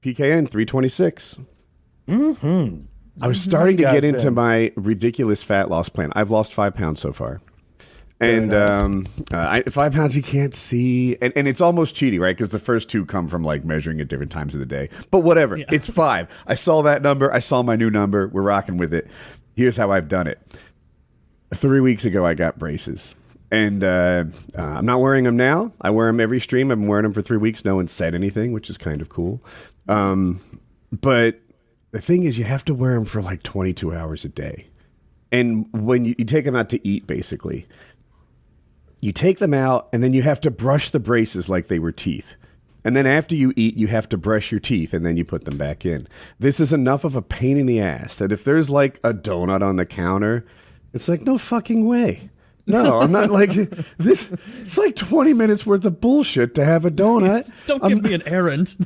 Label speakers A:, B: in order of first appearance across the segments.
A: PKN 326.
B: Mm-hmm.
A: I was starting to get into
B: been?
A: my ridiculous fat loss plan. I've lost 5 pounds so far. And
B: nice.
A: 5 pounds you can't see. And it's almost cheaty, right? Because the first 2 come from like measuring at different times of the day. But whatever. Yeah. It's 5. I saw that number. I saw my new number. We're rocking with it. Here's how I've done it. 3 weeks ago, I got braces. And I'm not wearing them now. I wear them every stream. I've been wearing them for 3 weeks. No one said anything, which is kind of cool. But the thing is, you have to wear them for like 22 hours a day. And when you take them out to eat, basically, you take them out and then you have to brush the braces like they were teeth. And then after you eat, you have to brush your teeth and then you put them back in. This is enough of a pain in the ass that if there's like a donut on the counter, it's like, no fucking way. No, I'm not like this. It's like 20 minutes worth of bullshit to have a donut.
C: Don't give me an errand.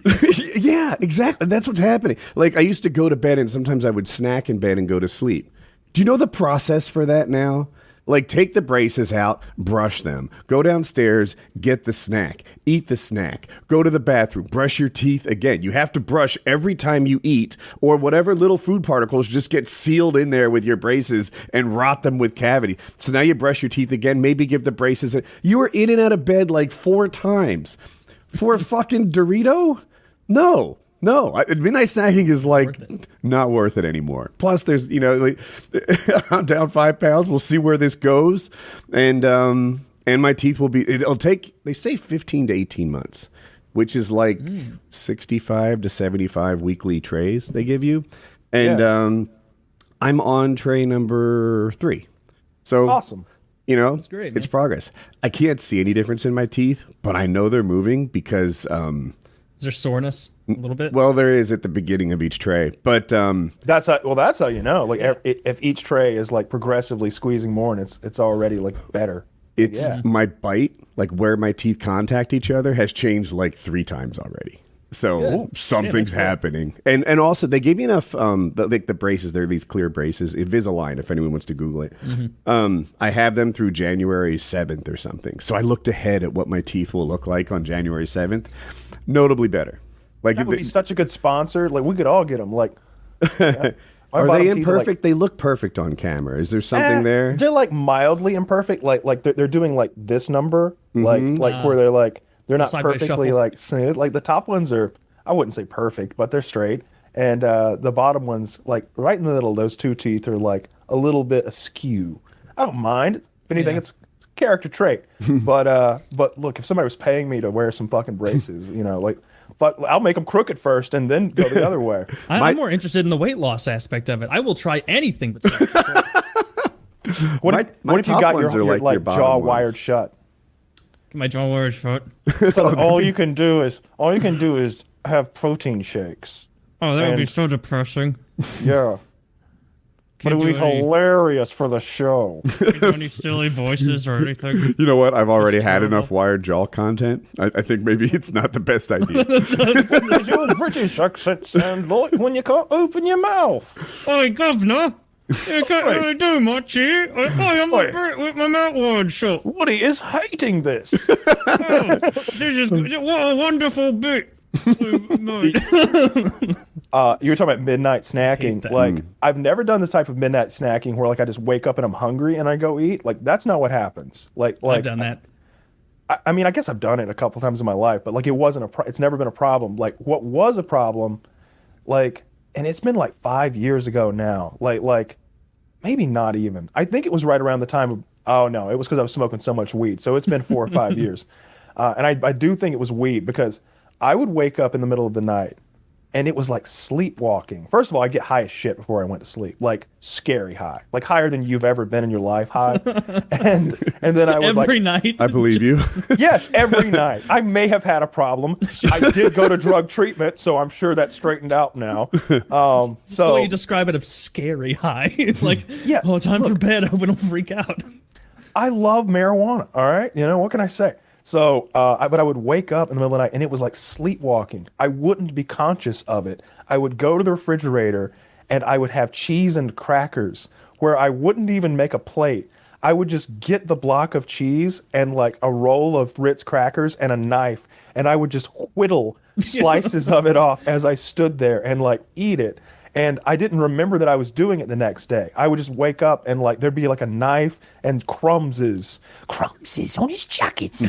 A: Yeah, exactly. That's what's happening. Like I used to go to bed and sometimes I would snack in bed and go to sleep. Do you know the process for that now? Like take the braces out, brush them, go downstairs, get the snack, eat the snack, go to the bathroom, brush your teeth again. You have to brush every time you eat or whatever little food particles just get sealed in there with your braces and rot them with cavity. So now you brush your teeth again, maybe give the braces you were in and out of bed like 4 times for a fucking Dorito? No. Midnight snacking is like not worth it anymore. Plus, there's like, I'm down 5 pounds. We'll see where this goes, and my teeth will be. It'll take. They say 15 to 18 months, which is like 65 to 75 weekly trays they give you, and I'm on tray number 3. So
B: awesome.
A: That's
C: great, man.
A: It's progress. I can't see any difference in my teeth, but I know they're moving because.
C: Is there soreness a little bit?
A: Well, there is at the beginning of each tray, but
B: that's how you know. Like if each tray is like progressively squeezing more, and it's already like better.
A: It's my bite, like where my teeth contact each other, has changed like 3 times already. So something's happening, and also they gave me enough the braces. They're these clear braces, Invisalign. If anyone wants to Google it, I have them through January 7th or something. So I looked ahead at what my teeth will look like on January 7th. Notably better. Like
B: that would be such a good sponsor. Like we could all get them. Like,
A: are they imperfect? Like, they look perfect on camera. Is there something there?
B: They're like mildly imperfect. Like they're doing like this number, like where they're not perfectly like smooth. Like the top ones are, I wouldn't say perfect, but they're straight, and the bottom ones, like right in the middle, those 2 teeth are like a little bit askew. I don't mind. If anything, it's a character trait. But look, if somebody was paying me to wear some fucking braces, but I'll make them crooked first and then go the other way.
C: I'm more interested in the weight loss aspect of it. I will try anything but
B: What if you got your jaw wired shut?
C: My jaw wired shut.
B: So all you can do is have protein shakes.
C: Oh, that would be so depressing.
B: Yeah. But it would be hilarious for the show.
C: Any silly voices or anything?
A: You know what? I've already had enough wired jaw content. I think maybe it's not the best idea.
B: Your British accent sound like when you can't open your mouth.
C: Oi, governor. You can't really do much here. I'm a Brit with my mouth wired shut.
B: Woody is hating this.
C: This is what a wonderful bit.
B: You were talking about midnight snacking. Like, I've never done this type of midnight snacking where like I just wake up and I'm hungry and I go eat. Like, that's not what happens. Like
C: I've done that.
B: I mean, I guess I've done it a couple times in my life, but like it's never been a problem. Like, what was a problem, like, and it's been like 5 years ago now. Like maybe not even. I think it was right around the time of. Oh no, it was because I was smoking so much weed. So it's been 4 or 5 years, and I do think it was weed because I would wake up in the middle of the night and it was like sleepwalking. First of all, I get high as shit before I went to sleep, like scary high, like higher than you've ever been in your life high. and then I would
C: every night.
A: I believe you.
B: Yes, every night. I may have had a problem. I did go to drug treatment, so I'm sure that's straightened out now. So
C: the way you describe it of scary high, like time for bed. I hope I don't freak out.
B: I love marijuana. All right, what can I say? So, but I would wake up in the middle of the night, and it was like sleepwalking. I wouldn't be conscious of it. I would go to the refrigerator, and I would have cheese and crackers, where I wouldn't even make a plate. I would just get the block of cheese and like a roll of Ritz crackers and a knife, and I would just whittle slices of it off as I stood there and like eat it. And I didn't remember that I was doing it the next day. I would just wake up and like there'd be like a knife and crumbses on his jacket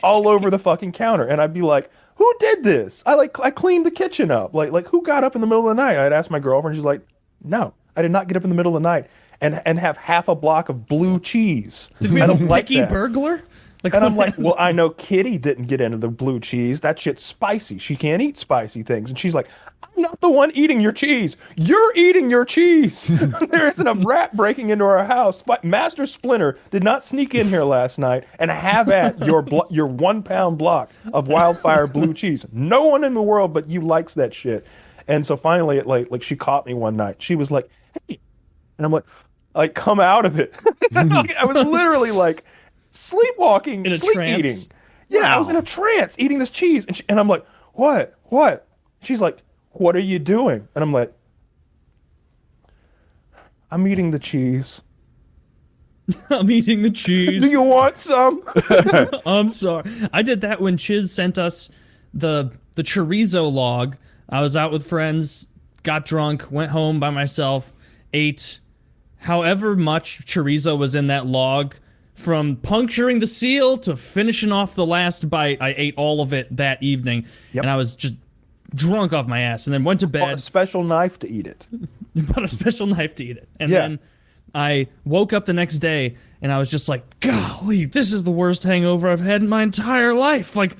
B: all over the fucking counter. And I'd be like, who did this? I cleaned the kitchen up. Like who got up in the middle of the night? I'd ask my girlfriend. She's like, no, I did not get up in the middle of the night and have half a block of blue cheese.
C: Did we
B: I
C: have
B: don't
C: a
B: like
C: picky
B: that.
C: burglar? Like,
B: And I'm like, well, I know Kitty didn't get into the blue cheese. That shit's spicy. She can't eat spicy things. And she's like, I'm not the one eating your cheese. You're eating your cheese. There isn't a rat breaking into our house. But Master Splinter did not sneak in here last night and have at your 1 pound block of wildfire blue cheese. No one in the world but you likes that shit. And so finally, it like she caught me one night. She was like, hey. And I'm like, come out of it. I was literally like, sleepwalking,
C: in a
B: sleep
C: trance?
B: eating. Yeah, I was in a trance eating this cheese. And I'm like, what? She's like, what are you doing? And I'm like, I'm eating the cheese.
C: I'm eating the cheese.
B: Do you want some?
C: I'm sorry. I did that when Chiz sent us the chorizo log. I was out with friends, got drunk, went home by myself, ate however much chorizo was in that log. From puncturing the seal to finishing off the last bite, I ate all of it that evening.
B: Yep.
C: And I was just drunk off my ass and then went to
B: Bought a
C: bed.
B: special knife to eat it.
C: Bought a special knife to eat it. And
B: Yeah.
C: then I woke up the next day and I was just like, golly, this is the worst hangover I've had in my entire life. Like,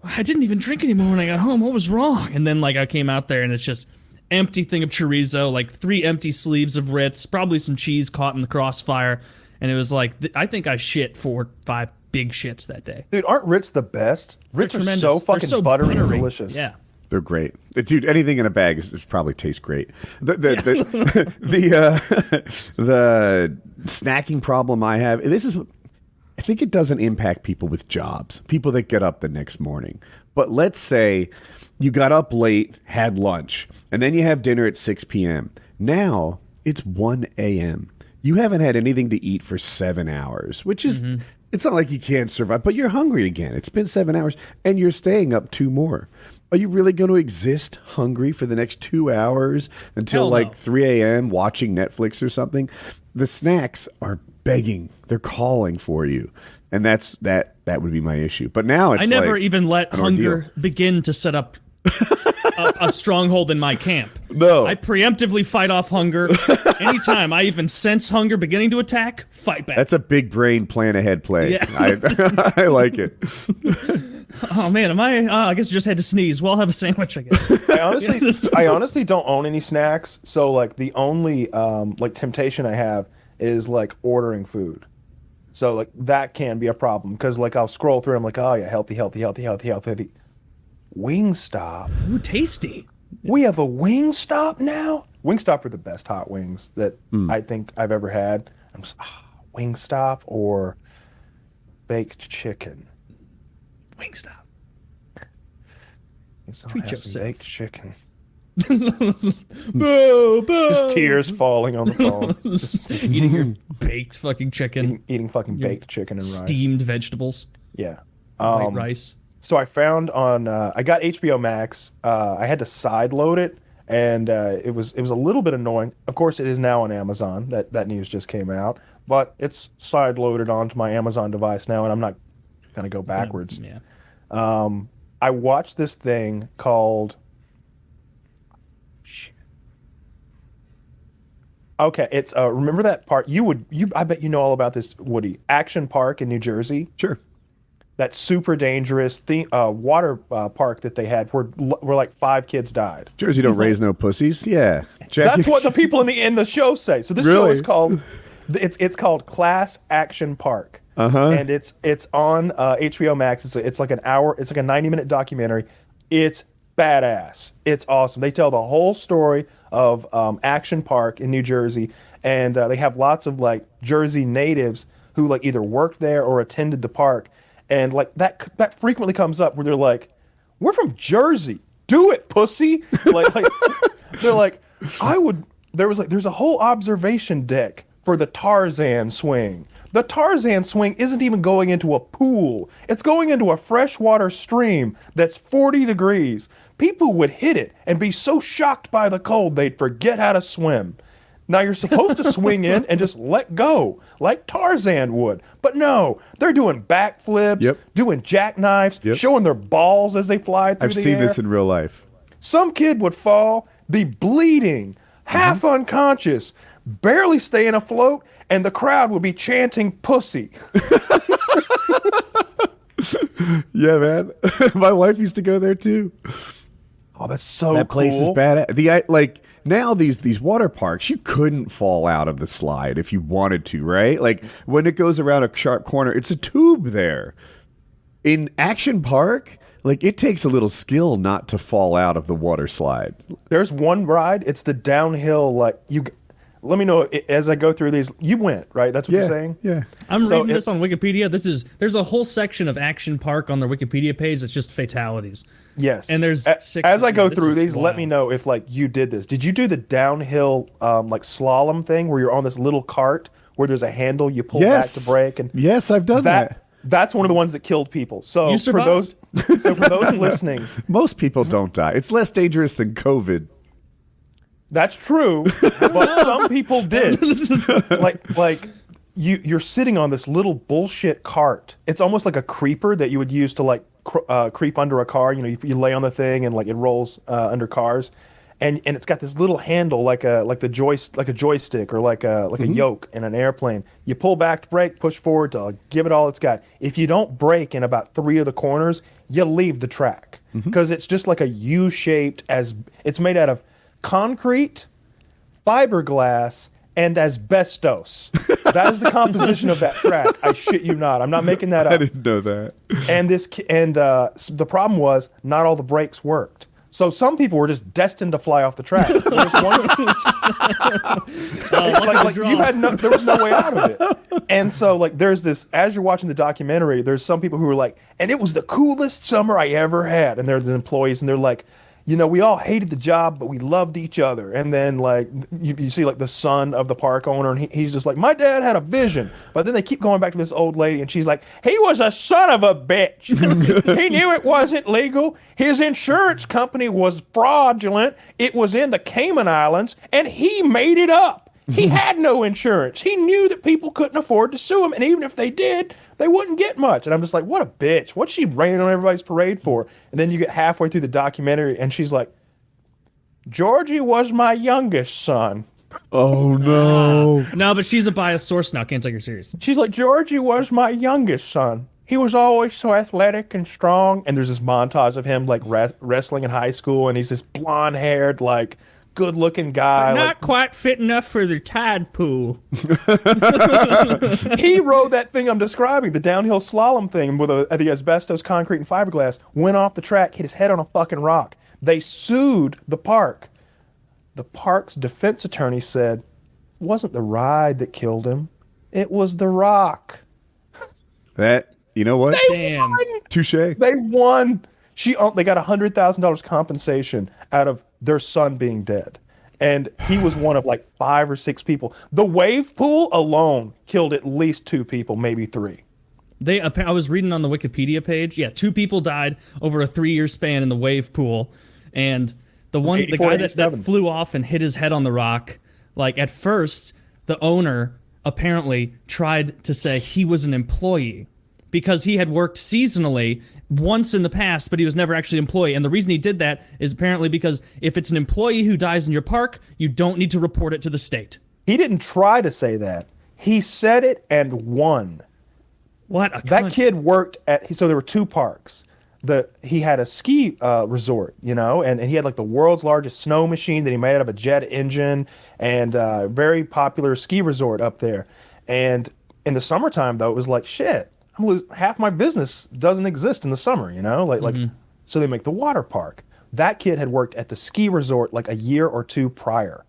C: I didn't even drink anymore when I got home. What was wrong? And then like I came out there and it's just empty thing of chorizo, like 3 empty sleeves of Ritz, probably some cheese caught in the crossfire. And it was like, I think I shit 4 or 5 big shits that day.
B: Dude, aren't Ritz the best? Ritz are
C: Tremendous.
B: so
C: They're
B: fucking
C: so
B: buttery and delicious.
C: Yeah.
A: They're great, dude. Anything in a bag probably tastes great. The snacking problem I have. I think it doesn't impact people with jobs, people that get up the next morning. But let's say you got up late, had lunch, and then you have dinner at 6 p.m. Now it's 1 a.m. You haven't had anything to eat for 7 hours, which is, it's not like you can't survive, but you're hungry again. It's been 7 hours and you're staying up 2 more. Are you really going to exist hungry for the next 2 hours until
C: Hell no.
A: like 3 a.m. watching Netflix or something? The snacks are begging. They're calling for you. And that would be my issue. But now it's
C: I never
A: like
C: even let
A: an
C: hunger
A: ordeal.
C: begin to set up a stronghold in my camp.
A: No.
C: I preemptively fight off hunger. Anytime I even sense hunger beginning to attack, fight back.
A: That's a big brain plan ahead play.
C: Yeah.
A: I like it.
C: Oh man, am I? I guess I just had to sneeze. Well, I'll have a sandwich, I guess.
B: I honestly don't own any snacks, so like the only like temptation I have is like ordering food. So like that can be a problem because like I'll scroll through. I'm like, oh yeah, healthy. Wingstop.
C: Ooh, tasty.
B: We have a Wingstop now. Wingstop are the best hot wings that I think I've ever had. I'm just, Wingstop or baked chicken.
C: Wingstop.
B: So
C: Treat
B: I have some
C: yourself.
B: baked chicken.
C: Boo, boo.
B: Just tears falling on the phone. Just
C: Eating your baked fucking chicken,
B: eating fucking baked chicken and rice.
C: steamed vegetables,
B: Yeah.
C: white rice.
B: So I found on I got HBO Max. I had to side load it, and it was a little bit annoying. Of course, it is now on Amazon. That news just came out, but it's side loaded onto my Amazon device now, and I'm not gonna go backwards.
C: Yeah.
B: I watched this thing called. Shit. Okay, it's remember that park? I bet you know all about this, Woody. Action Park in New Jersey.
A: Sure.
B: That super dangerous water park that they had where like 5 kids died.
A: Jersey don't raise no pussies. Yeah.
B: That's what the people in the show say. So this show
A: Really?
B: is called it's called Class Action Park. And it's on HBO Max. It's like an hour. It's like a 90-minute documentary. It's badass. It's awesome. They tell the whole story of Action Park in New Jersey, and they have lots of like Jersey natives who like either worked there or attended the park. And like that frequently comes up where they're like, "We're from Jersey. Do it, pussy." like they're like, there's a whole observation deck for the Tarzan swing. The Tarzan swing isn't even going into a pool. It's going into a freshwater stream that's 40 degrees. People would hit it and be so shocked by the cold they'd forget how to swim. Now you're supposed to swing in and just let go, like Tarzan would. But no, they're doing backflips, doing jackknives, showing their balls as they fly through the air.
A: I've seen this in real life.
B: Some kid would fall, be bleeding, half unconscious, barely staying afloat, and the crowd would be chanting pussy.
A: Yeah, man. My wife used to go there too.
B: Oh, that's so
A: That place is
B: cool.
A: bad. Now these water parks, you couldn't fall out of the slide if you wanted to, right? Like when it goes around a sharp corner, it's a tube there. In Action Park, like it takes a little skill not to fall out of the water slide.
B: There's one ride. It's the downhill. Let me know as I go through these. You went, right? That's what you're saying?
A: Yeah.
C: I'm reading this on Wikipedia. There's a whole section of Action Park on their Wikipedia page that's just fatalities.
B: Yes.
C: And there's
B: as I go through
C: is
B: these, let
C: wild.
B: me know if you did this. Did you do the downhill slalom thing where you're on this little cart where there's a handle you pull back to brake? And
A: yes, I've done that.
B: That's one of the ones that killed people. So
C: You
B: for those
C: survived.
B: listening,
A: Most people don't die. It's less dangerous than COVID.
B: that's true, but some people did. You're sitting on this little bullshit cart. It's almost like a creeper that you would use to creep under a car. You know, you lay on the thing and it rolls under cars, and it's got this little handle like a joystick or like a yoke in an airplane. You pull back to brake, push forward to give it all it's got. If you don't brake in about 3 of the corners, you leave the track because it's just like a U-shaped. It's made out of concrete, fiberglass, and asbestos. That is the composition of that track. I shit you not. I'm not making that up.
A: I didn't know that.
B: And the problem was not all the brakes worked. So some people were just destined to fly off the track. There was no way out of it. And so there's this, as you're watching the documentary, there's some people who are like, and it was the coolest summer I ever had. And they're the employees and they're like, we all hated the job, but we loved each other. And then you see the son of the park owner, and he's just like, my dad had a vision. But then they keep going back to this old lady, and she's like, he was a son of a bitch. He knew it wasn't legal. His insurance company was fraudulent. It was in the Cayman Islands, and he made it up. He had no insurance. He knew that people couldn't afford to sue him, and even if they did, they wouldn't get much. And I'm just like, what a bitch. What's she raining on everybody's parade for? And then you get halfway through the documentary, and she's like, Georgie was my youngest son.
A: Oh, no.
C: No, but she's a biased source now. Can't take her serious.
B: She's like, Georgie was my youngest son. He was always so athletic and strong. And there's this montage of him wrestling in high school, and he's this blonde-haired, good-looking guy.
C: Not quite fit enough for the tide pool.
B: He rode that thing I'm describing, the downhill slalom thing with the asbestos, concrete, and fiberglass, went off the track, hit his head on a fucking rock. They sued the park. The park's defense attorney said, it wasn't the ride that killed him. It was the rock.
A: You know what?
C: Damn.
A: Touche.
B: They won. They got $100,000 compensation out of their son being dead. And he was one of 5 or 6 people. The wave pool alone killed at least 2 people, maybe 3.
C: I was reading on the Wikipedia page. Yeah, 2 people died over a 3-year span in the wave pool, and the guy that flew off and hit his head on the rock. At first, the owner apparently tried to say he was an employee because he had worked seasonally once in the past, but he was never actually an employee. And the reason he did that is apparently because if it's an employee who dies in your park, you don't need to report it to the state.
B: He didn't try to say that. He said it and won.
C: What a
B: That
C: cunt.
B: kid worked so there were 2 parks. He had a ski resort, and he had the world's largest snow machine that he made out of a jet engine, and very popular ski resort up there. And in the summertime, though, it was shit. Half my business doesn't exist in the summer, so they make the water park. That kid had worked at the ski resort a year or 2 prior.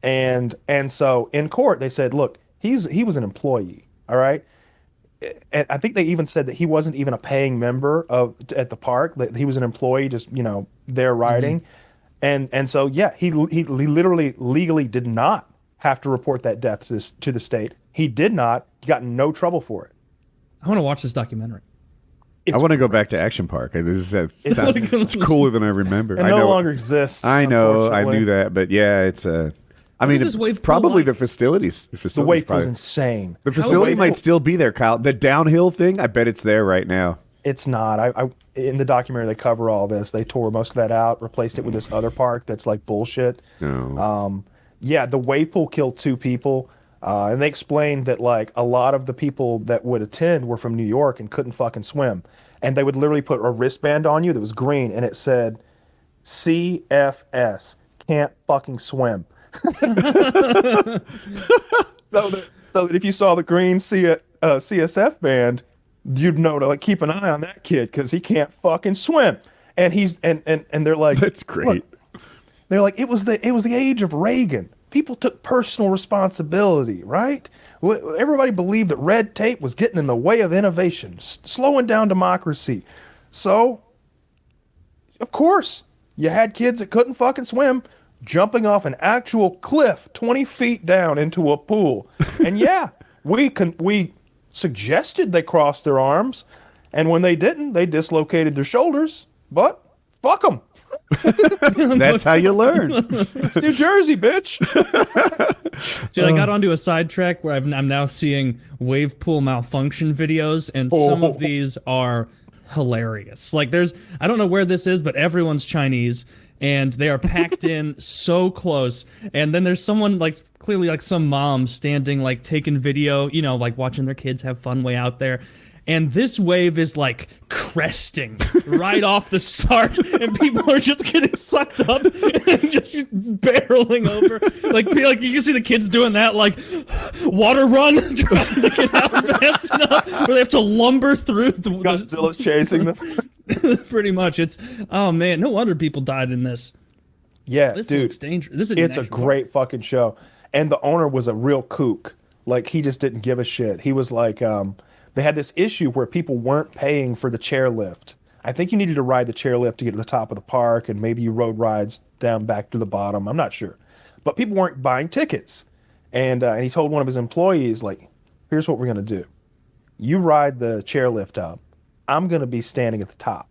B: And so in court, they said, look, he was an employee. All right. And I think they even said that he wasn't even a paying member at the park. That he was an employee, just there riding, and so yeah, he literally legally did not have to report that death to the state. He did not. He got in no trouble for it.
C: I want to watch this documentary.
A: I want to go back to Action Park. It's cooler than I remember.
B: It no longer exists.
A: I know. I
B: unfortunately.
A: knew that, but yeah, it's I mean,
C: this wave pool
A: probably
C: like?
A: the facilities.
B: The wave pool's
A: probably-
B: insane.
A: The facility
B: wave
A: might
B: pool-
A: still be there, Kyle. The downhill thing, I bet it's there right now.
B: It's not. I in the documentary they cover all this. They tore most of that out, replaced it with this other park that's like bullshit.
A: No.
B: Yeah, the wave pool killed 2 people, and they explained that like a lot of the people that would attend were from New York and couldn't fucking swim, and they would literally put a wristband on you that was green and it said CFS, can't fucking swim. so that if you saw the green CSF band, you'd know to like keep an eye on that kid because he can't fucking swim. And he's and they're like,
A: That's great.
B: "Look," they're like, it was the age of Reagan. People took personal responsibility, right? Everybody believed that red tape was getting in the way of innovation, slowing down democracy. So, of course, you had kids that couldn't fucking swim jumping off an actual cliff 20 feet down into a pool. And yeah, we suggested they cross their arms, and when they didn't, they dislocated their shoulders. But fuck them.
A: That's how you learn.
B: It's New Jersey, bitch.
C: Dude, I got onto a sidetrack where I'm now seeing wave pool malfunction videos, and some of these are hilarious. Like I don't know where this is, but everyone's Chinese, and they are packed in so close. And then there's someone like clearly like some mom standing like taking video, you know, like watching their kids have fun way out there. And this wave is like cresting right off the start, and people are just getting sucked up and just barreling over. Like you can see the kids doing that, like water run, trying to get out fast enough, where they have to lumber through
B: Godzilla's chasing them.
C: Pretty much. It's oh man, no wonder people died in this.
B: Yeah,
C: This
B: dude,
C: looks dangerous. This is
B: it's a
C: national
B: great fucking show. And the owner was a real kook. Like, he just didn't give a shit. He was like, they had this issue where people weren't paying for the chairlift. I think you needed to ride the chairlift to get to the top of the park, and maybe you rode rides down back to the bottom. I'm not sure. But people weren't buying tickets. And he told one of his employees, like, here's what we're going to do. You ride the chairlift up. I'm going to be standing at the top.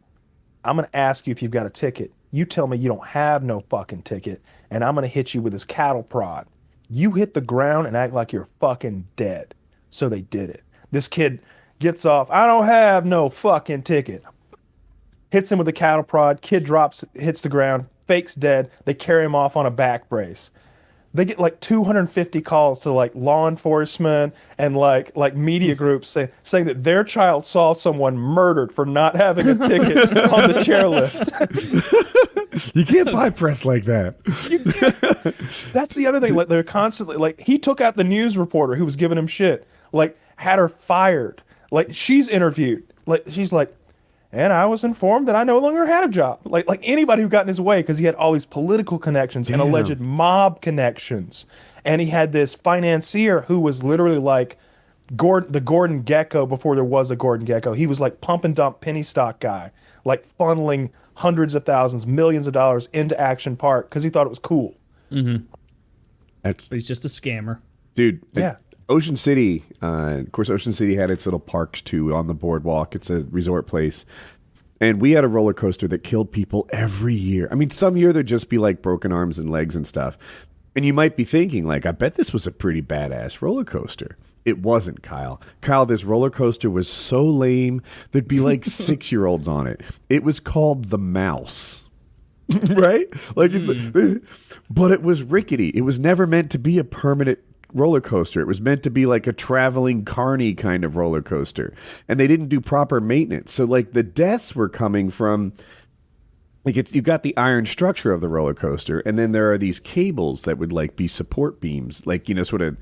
B: I'm going to ask you if you've got a ticket. You tell me you don't have no fucking ticket, and I'm going to hit you with this cattle prod. You hit the ground and act like you're fucking dead. So they did it. This kid gets off. I don't have no fucking ticket. Hits him with a cattle prod. Kid drops, hits the ground, fakes dead. They carry him off on a back brace. They get like 250 calls to like law enforcement and like media groups saying that their child saw someone murdered for not having a ticket on the chairlift.
A: You can't buy press like that.
B: That's the other thing. Like, they're constantly like, he took out the news reporter who was giving him shit. Like, had her fired. Like, she's interviewed. Like, she's like, and I was informed that I no longer had a job. Like anybody who got in his way, because he had all these political connections and alleged mob connections. And he had this financier who was literally like the Gordon Gekko before there was a Gordon Gekko. He was like pump and dump penny stock guy, like funneling hundreds of thousands, millions of dollars into Action Park because he thought it was cool.
C: Mm-hmm.
A: But
C: he's just a scammer.
A: Dude,
B: yeah.
A: Ocean City, of course, Ocean City had its little parks too on the boardwalk. It's a resort place. And we had a roller coaster that killed people every year. I mean, some year there'd just be like broken arms and legs and stuff. And you might be thinking, like, I bet this was a pretty badass roller coaster. It wasn't, Kyle. Kyle, this roller coaster was so lame, there'd be like 6-year-olds on it. It was called the Mouse. Right? Like but it was rickety. It was never meant to be a permanent roller coaster. It was meant to be like a traveling carny kind of roller coaster, and they didn't do proper maintenance. So like the deaths were coming from like you got the iron structure of the roller coaster, and then there are these cables that would like be support beams, like, you know, sort of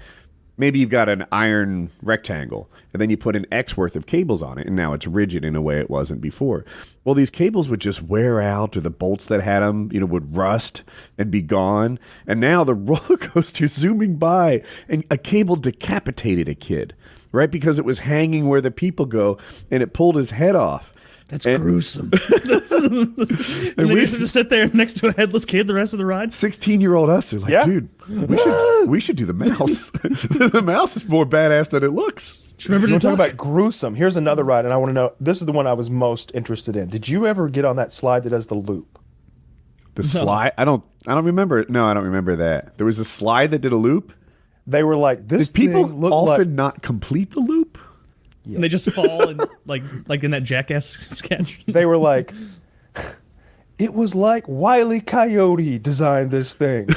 A: maybe you've got an iron rectangle and then you put an X worth of cables on it, and now it's rigid in a way it wasn't before. Well, these cables would just wear out, or the bolts that had them, you know, would rust and be gone. And now the roller coaster's zooming by, and a cable decapitated a kid, right? Because it was hanging where the people go, and it pulled his head off.
C: That's gruesome. And then you have to sit there next to a headless kid the rest of the ride.
A: 16-year-old us are like,
B: Yeah.
A: dude, we should do the mouse. The mouse is more badass than it looks.
C: Just remember
B: You
C: to
B: want to talk
C: talk
B: about gruesome? Here's another ride, and I want to know. This is the one I was most interested in. Did you ever get on that slide that does the loop?
A: The slide? I don't remember. No, I don't remember that. There was a slide that did a loop.
B: They were like, this
A: Did people
B: thing looked
A: often
B: like,
A: not complete the loop?
C: And they just fall and like in that Jackass sketch.
B: they were like, it was like Wile E. Coyote designed this thing.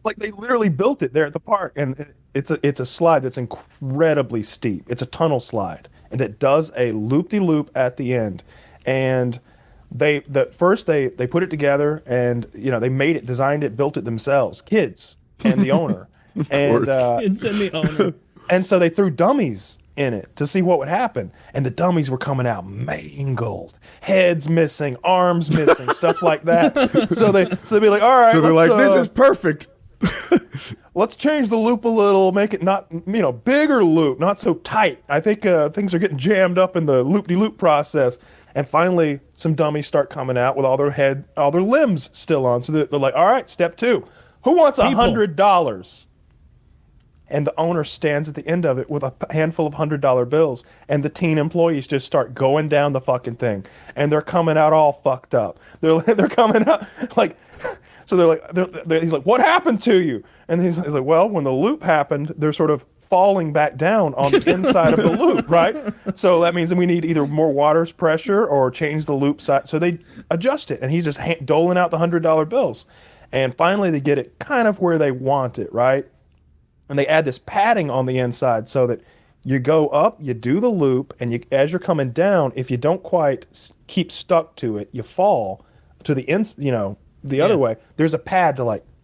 B: like they literally built it there at the park, and it's a slide that's incredibly steep. It's a tunnel slide, and it does a loop-de-loop at the end. And they put it together, and they made it, designed it, built it themselves, kids and the owner, and
C: It's in the owner.
B: and so they threw dummies in it to see what would happen. And the dummies were coming out mangled, heads missing, arms missing, stuff like that. So they'd be like, all right.
A: So they're like, this is perfect.
B: Let's change the loop a little, make it not, bigger loop, not so tight. I think things are getting jammed up in the loop-de-loop process. And finally, some dummies start coming out with all their limbs still on. So they're like, all right, step 2. Who wants $100? And the owner stands at the end of it with a handful of $100 bills, and the teen employees just start going down the fucking thing, and they're coming out all fucked up. They're coming out like, so he's like, what happened to you? And he's like, well, when the loop happened, they're sort of falling back down on the inside of the loop, right? So that means that we need either more water pressure or change the loop side. So they adjust it, and he's just doling out the $100 bills, and finally they get it kind of where they want it, right? And they add this padding on the inside so that you go up, you do the loop, and as you're coming down, if you don't quite keep stuck to it, you fall to the other way. There's a pad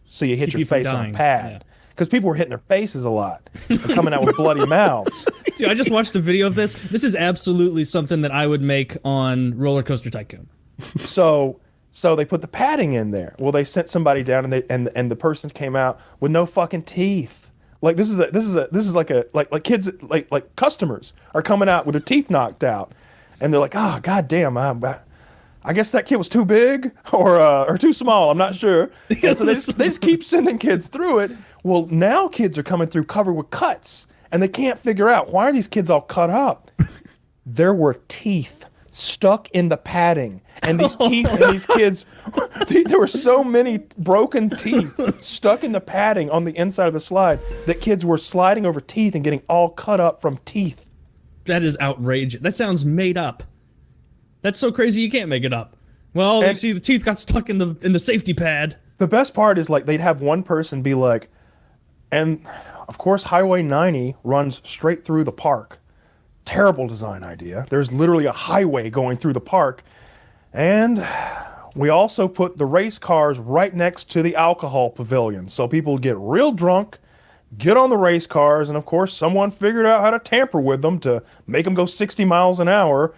B: so you hit
C: Keep
B: your
C: you from
B: face on
C: dying.
B: a pad. Because people were hitting their faces a lot, and coming out with bloody mouths.
C: Dude, I just watched a video of this. This is absolutely something that I would make on Roller Coaster Tycoon.
B: So they put the padding in there. Well, they sent somebody down, and the person came out with no fucking teeth. Like this is like kids like customers are coming out with their teeth knocked out, and they're like, oh goddamn, I guess that kid was too big or too small. I'm not sure. And so they just keep sending kids through it. Well, now kids are coming through covered with cuts, and they can't figure out why are these kids all cut up. There were teeth stuck in the padding, and these teeth and these kids, there were so many broken teeth stuck in the padding on the inside of the slide that kids were sliding over teeth and getting all cut up from teeth.
C: That is outrageous. That sounds made up. That's so crazy you can't make it up. Well, you see the teeth got stuck in the safety pad.
B: The best part is they'd have one person be like, and of course Highway 90 runs straight through the park. Terrible design idea. There's literally a highway going through the park. And we also put the race cars right next to the alcohol pavilion. So people get real drunk, get on the race cars, and of course someone figured out how to tamper with them to make them go 60 miles an hour.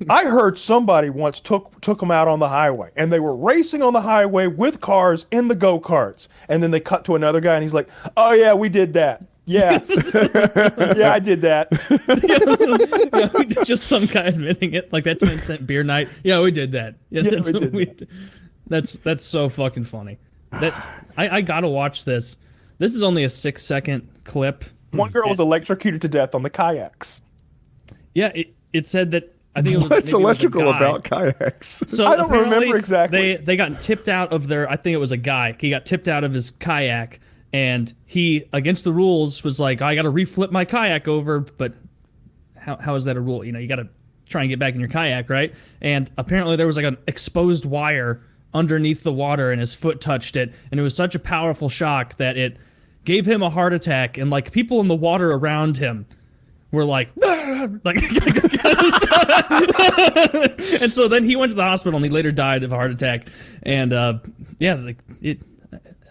B: I heard somebody once took them out on the highway, and they were racing on the highway with cars in the go-karts. And then they cut to another guy, and he's like, oh yeah, we did that. Yeah. Yeah, I did that.
C: Just some guy admitting it, like that 10-cent beer night. Yeah, we did that. Yeah,
B: Yeah,
C: that's
B: we
C: what
B: did
C: we
B: that.
C: did. That's so fucking funny. That I gotta watch this. This is only a 6-second clip.
B: One girl was electrocuted to death on the kayaks.
C: Yeah, it said that I think it was
A: What's
C: maybe it was a
A: electrical
C: guy.
A: about kayaks?
C: So
B: I don't
C: apparently
B: remember exactly.
C: They got tipped out of their. I think it was a guy. He got tipped out of his kayak, and he, against the rules, was like, I got to reflip my kayak over. But how is that a rule? You got to try and get back in your kayak, right? And apparently there was like an exposed wire underneath the water, and his foot touched it, and it was such a powerful shock that it gave him a heart attack, and like people in the water around him were like, and so then he went to the hospital, and he later died of a heart attack. And I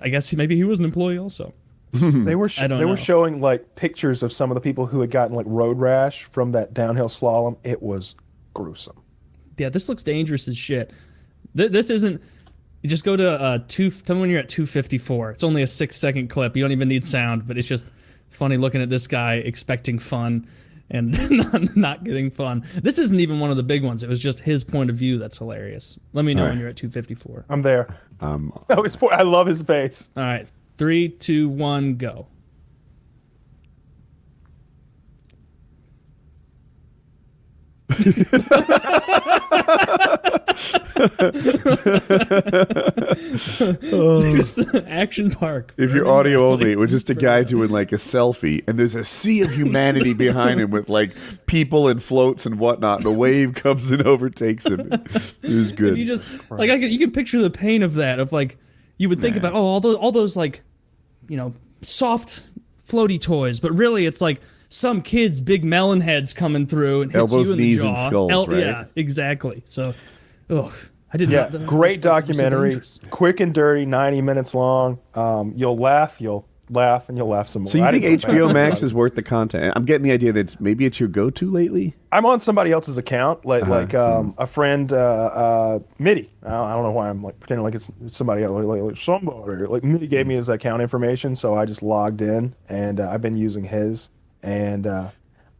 C: guess maybe he was an employee also.
B: They were
C: I don't
B: they
C: know.
B: were showing like pictures of some of the people who had gotten like road rash from that downhill slalom. It was gruesome.
C: Yeah, this looks dangerous as shit. This isn't. You just go to tell me when you're at 254. It's only a 6-second clip. You don't even need sound, but it's just funny looking at this guy expecting fun. and not getting fun. This isn't even one of the big ones. It was just his point of view that's hilarious. Let me know when you're at 254.
B: I'm there. I love his face.
C: All right, 3, 2, 1, go. Action Park.
A: If you're audio only, it was just a guy doing like a selfie, and there's a sea of humanity behind him with like people and floats and whatnot, and a wave comes and overtakes him. It was good.
C: You just like you can picture the pain of that. Of like you would think about all those like soft floaty toys, but really it's like some kid's big melon heads coming through and hits
A: elbows,
C: you in the
A: knees,
C: jaw.
A: and skulls, right?
C: Yeah, exactly. So, I didn't.
B: Yeah, great
C: those were so
B: documentary.
C: dangerous.
B: Quick and dirty, 90 minutes long. You'll laugh, and you'll laugh some more.
A: So you
B: I
A: think
B: didn't go
A: HBO
B: back.
A: Max is worth the content? I'm getting the idea that maybe it's your go-to lately.
B: I'm on somebody else's account, a friend, Mitty. I don't know why I'm like pretending like it's somebody else, like somebody. Like Mitty gave me his account information, so I just logged in, and I've been using his. And I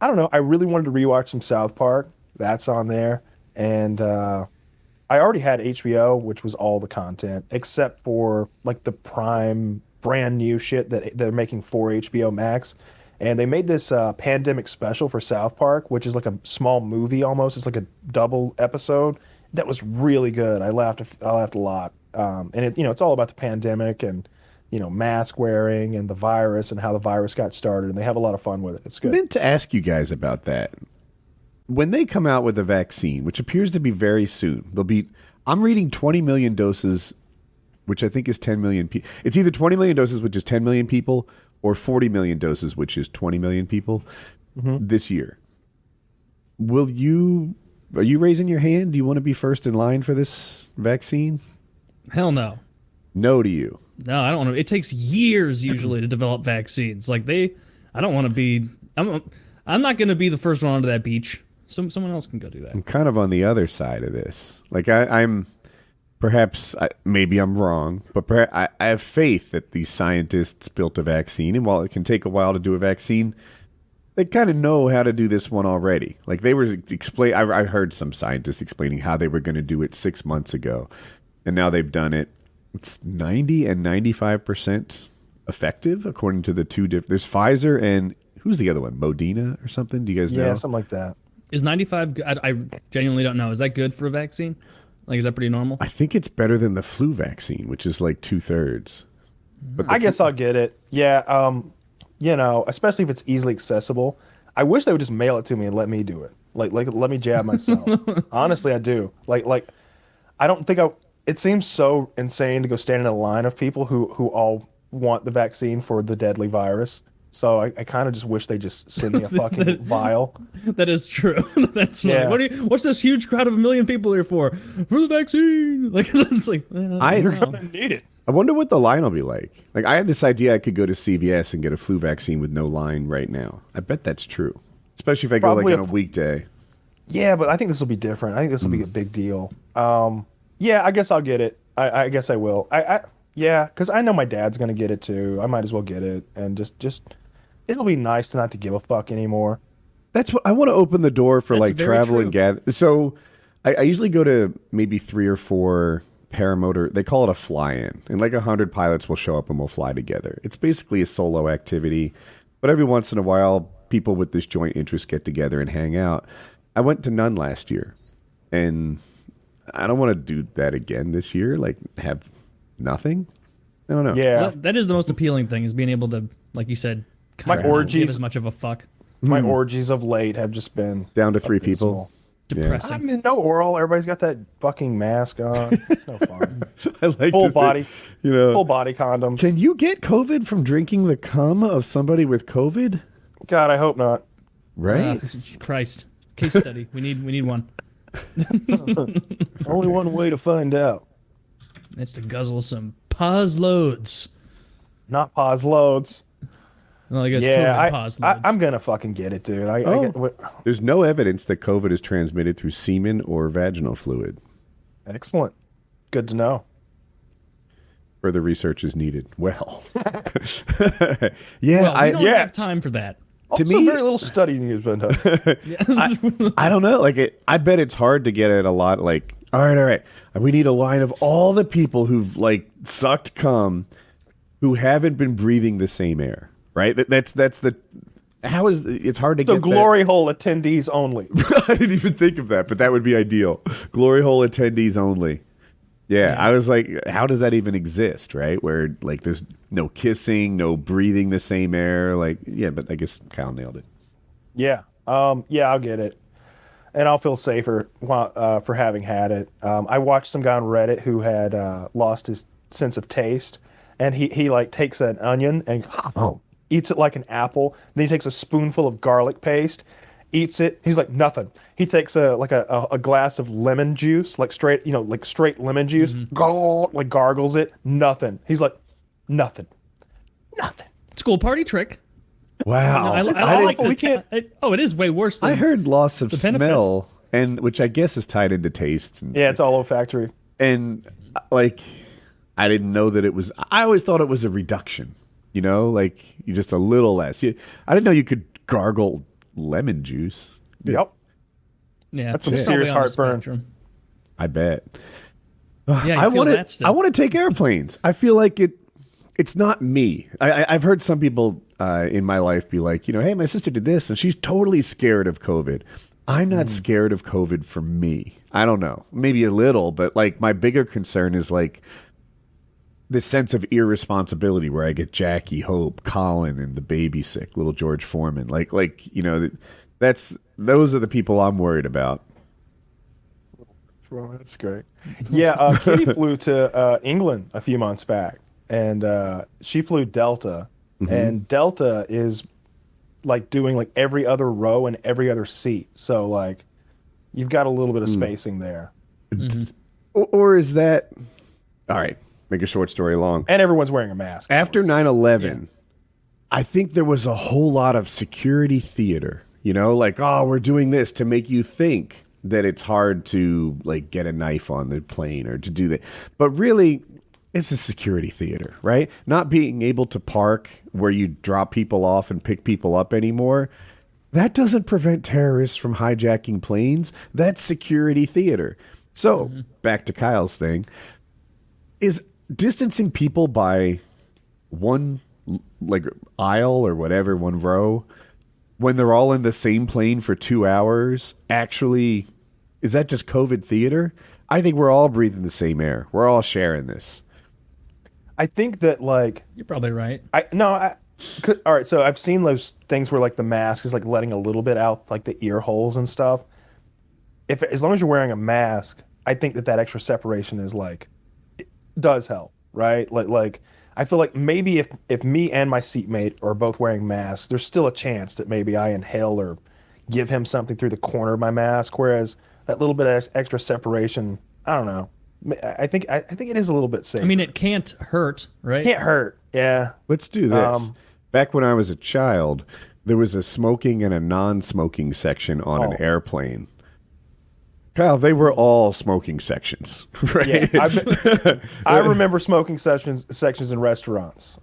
B: don't know. I really wanted to rewatch some South Park. That's on there, and I already had HBO, which was all the content except for like the Prime brand new shit that they're making for HBO Max. And they made this pandemic special for South Park, which is like a small movie almost. It's like a double episode that was really good. I laughed a lot. And it's all about the pandemic and mask wearing and the virus and how the virus got started. And they have a lot of fun with it. It's good.
A: I meant to ask you guys about that. When they come out with a vaccine, which appears to be very soon, I'm reading 20 million doses, which I think is 10 million people. It's either 20 million doses, which is 10 million people, or 40 million doses, which is 20 million people this year. Are you raising your hand? Do you want to be first in line for this vaccine?
C: Hell no.
A: No to you.
C: No, I don't want to. It takes years usually to develop vaccines. Like I don't want to be. I'm not going to be the first one onto that beach. Someone else can go do that.
A: I'm kind of on the other side of this. Like I'm perhaps, maybe I'm wrong, but I have faith that these scientists built a vaccine, and while it can take a while to do a vaccine, they kind of know how to do this one already. Like they were I heard some scientists explaining how they were going to do it 6 months ago, and now they've done it. It's 90 and 95% effective, according to the two different. There's Pfizer and who's the other one? Modena or something? Do you guys know?
B: Yeah, something like that.
C: Is 95 good? I genuinely don't know. Is that good for a vaccine? Like, is that pretty normal?
A: I think it's better than the flu vaccine, which is like 2/3. But
B: I guess I'll get it. Yeah, especially if it's easily accessible. I wish they would just mail it to me and let me do it. Like let me jab myself. Honestly, I do. Like I don't think it seems so insane to go stand in a line of people who all want the vaccine for the deadly virus. So I kind of just wish they just send me a fucking vial.
C: That is true. That's funny.
B: Yeah.
C: What's this huge crowd of 1 million people here for? For the vaccine. Like it's like
B: You're gonna need it.
A: I wonder what the line will be like. Like I had this idea I could go to CVS and get a flu vaccine with no line right now. I bet that's true, especially if I go
B: Probably
A: like on a weekday.
B: Yeah, but I think this will be different. I think this will be a big deal. Yeah, I guess I'll get it. I guess I will. Yeah, because I know my dad's gonna get it too. I might as well get it and just it'll be nice to not to give a fuck anymore.
A: That's what I want to open the door for,
C: That's
A: like
C: very
A: travel
C: true.
A: and gather. So I usually go to maybe 3 or 4 paramotor. They call it a fly-in, and like 100 pilots will show up and we'll fly together. It's basically a solo activity, but every once in a while, people with this joint interest get together and hang out. I went to none last year, and I don't want to do that again this year. Like have nothing. I don't know.
B: Yeah,
C: Well, that is the most appealing thing is being able to, like you said,
B: My
C: kind of
B: orgies-
C: give as much of a fuck.
B: my orgies of late have just been
A: Down to 3
B: abysmal.
A: people.
C: Depressing.
B: I mean, no oral. Everybody's got that fucking mask on. It's no fun.
A: I like
B: Full
A: to
B: body,
A: think,
B: full body condoms.
A: Can you get COVID from drinking the cum of somebody with COVID?
B: God, I hope not.
A: Right?
C: Christ. Case study. We need one.
B: Only one way to find out.
C: It's to guzzle some pause loads.
B: Not pause loads.
C: Well, I guess
B: Yeah,
C: COVID pause loads.
B: I'm gonna fucking get it, dude.
A: There's no evidence that COVID is transmitted through semen or vaginal fluid.
B: Excellent. Good to know.
A: Further research is needed. Well,
C: well, we don't have time for that.
B: Also,
A: me,
B: very little studying has been done.
A: I don't know. Like, I bet it's hard to get at a lot. Like, all right. We need a line of all the people who've like sucked cum, who haven't been breathing the same air. Right. That's the. How is it's hard to
B: So
A: get
B: glory hole attendees only.
A: I didn't even think of that, but that would be ideal. Glory hole attendees only. Yeah, I was like, how does that even exist, right? Where like there's no kissing, no breathing the same air, like yeah, but I guess Kyle nailed it.
B: Yeah. Yeah, I'll get it. And I'll feel safer for having had it. I watched some guy on Reddit who had lost his sense of taste, and he like takes an onion and eats it like an apple. Then he takes a spoonful of garlic paste, eats it. He's like nothing. He takes a glass of lemon juice, like straight lemon juice, like gargles it. Nothing. He's like nothing.
C: School party trick.
A: Wow,
C: I like to. It is way worse than
A: I heard loss of
C: benefit.
A: smell, and which I guess is tied into taste. And,
B: Yeah, it's all olfactory.
A: and like I didn't know that it was. I always thought it was a reduction. You know, like you just a little less. I didn't know you could gargle lemon juice.
B: Yep.
C: Yeah,
B: That's some
C: probably
B: serious
C: on the
B: heartburn.
C: spectrum.
A: I bet.
C: Yeah, you
A: I
C: feel
A: want
C: that
A: to.
C: still.
A: I want to take airplanes. I feel like it's not me. I've heard some people in my life be like, hey, my sister did this, and she's totally scared of COVID. I'm not scared of COVID for me. I don't know, maybe a little, but like my bigger concern is like this sense of irresponsibility where I get Jackie, Hope, Colin, and the baby sick, little George Foreman. Like those are the people I'm worried about.
B: Well, that's great. Yeah, Kitty flew to England a few months back, and she flew Delta, and Delta is like doing like every other row and every other seat. So like you've got a little bit of spacing there.
A: Or is that all right? Make a short story long.
B: And everyone's wearing a mask.
A: After 9/11, I think there was a whole lot of security theater, like, oh, we're doing this to make you think that it's hard to like get a knife on the plane or to do that. But really, it's a security theater, right? Not being able to park where you drop people off and pick people up anymore. That doesn't prevent terrorists from hijacking planes. That's security theater. So back to Kyle's thing, is distancing people by one like aisle or whatever, one row, when they're all in the same plane for 2 hours, actually, is that just COVID theater? I think we're all breathing the same air. We're all sharing this.
B: I think that like
C: You're probably right.
B: all right, so I've seen those things where like the mask is like letting a little bit out like the ear holes and stuff. As long as you're wearing a mask, I think that extra separation is like it does help, right? Like I feel like maybe if me and my seatmate are both wearing masks, there's still a chance that maybe I inhale or give him something through the corner of my mask. Whereas that little bit of extra separation, I don't know. I think it is a little bit safe.
C: I mean, it can't hurt, right?
B: Can't hurt. Yeah.
A: Let's do this. Back when I was a child, there was a smoking and a non-smoking section on an airplane. Kyle, they were all smoking sections, right?
B: Yeah, I remember smoking sections in restaurants.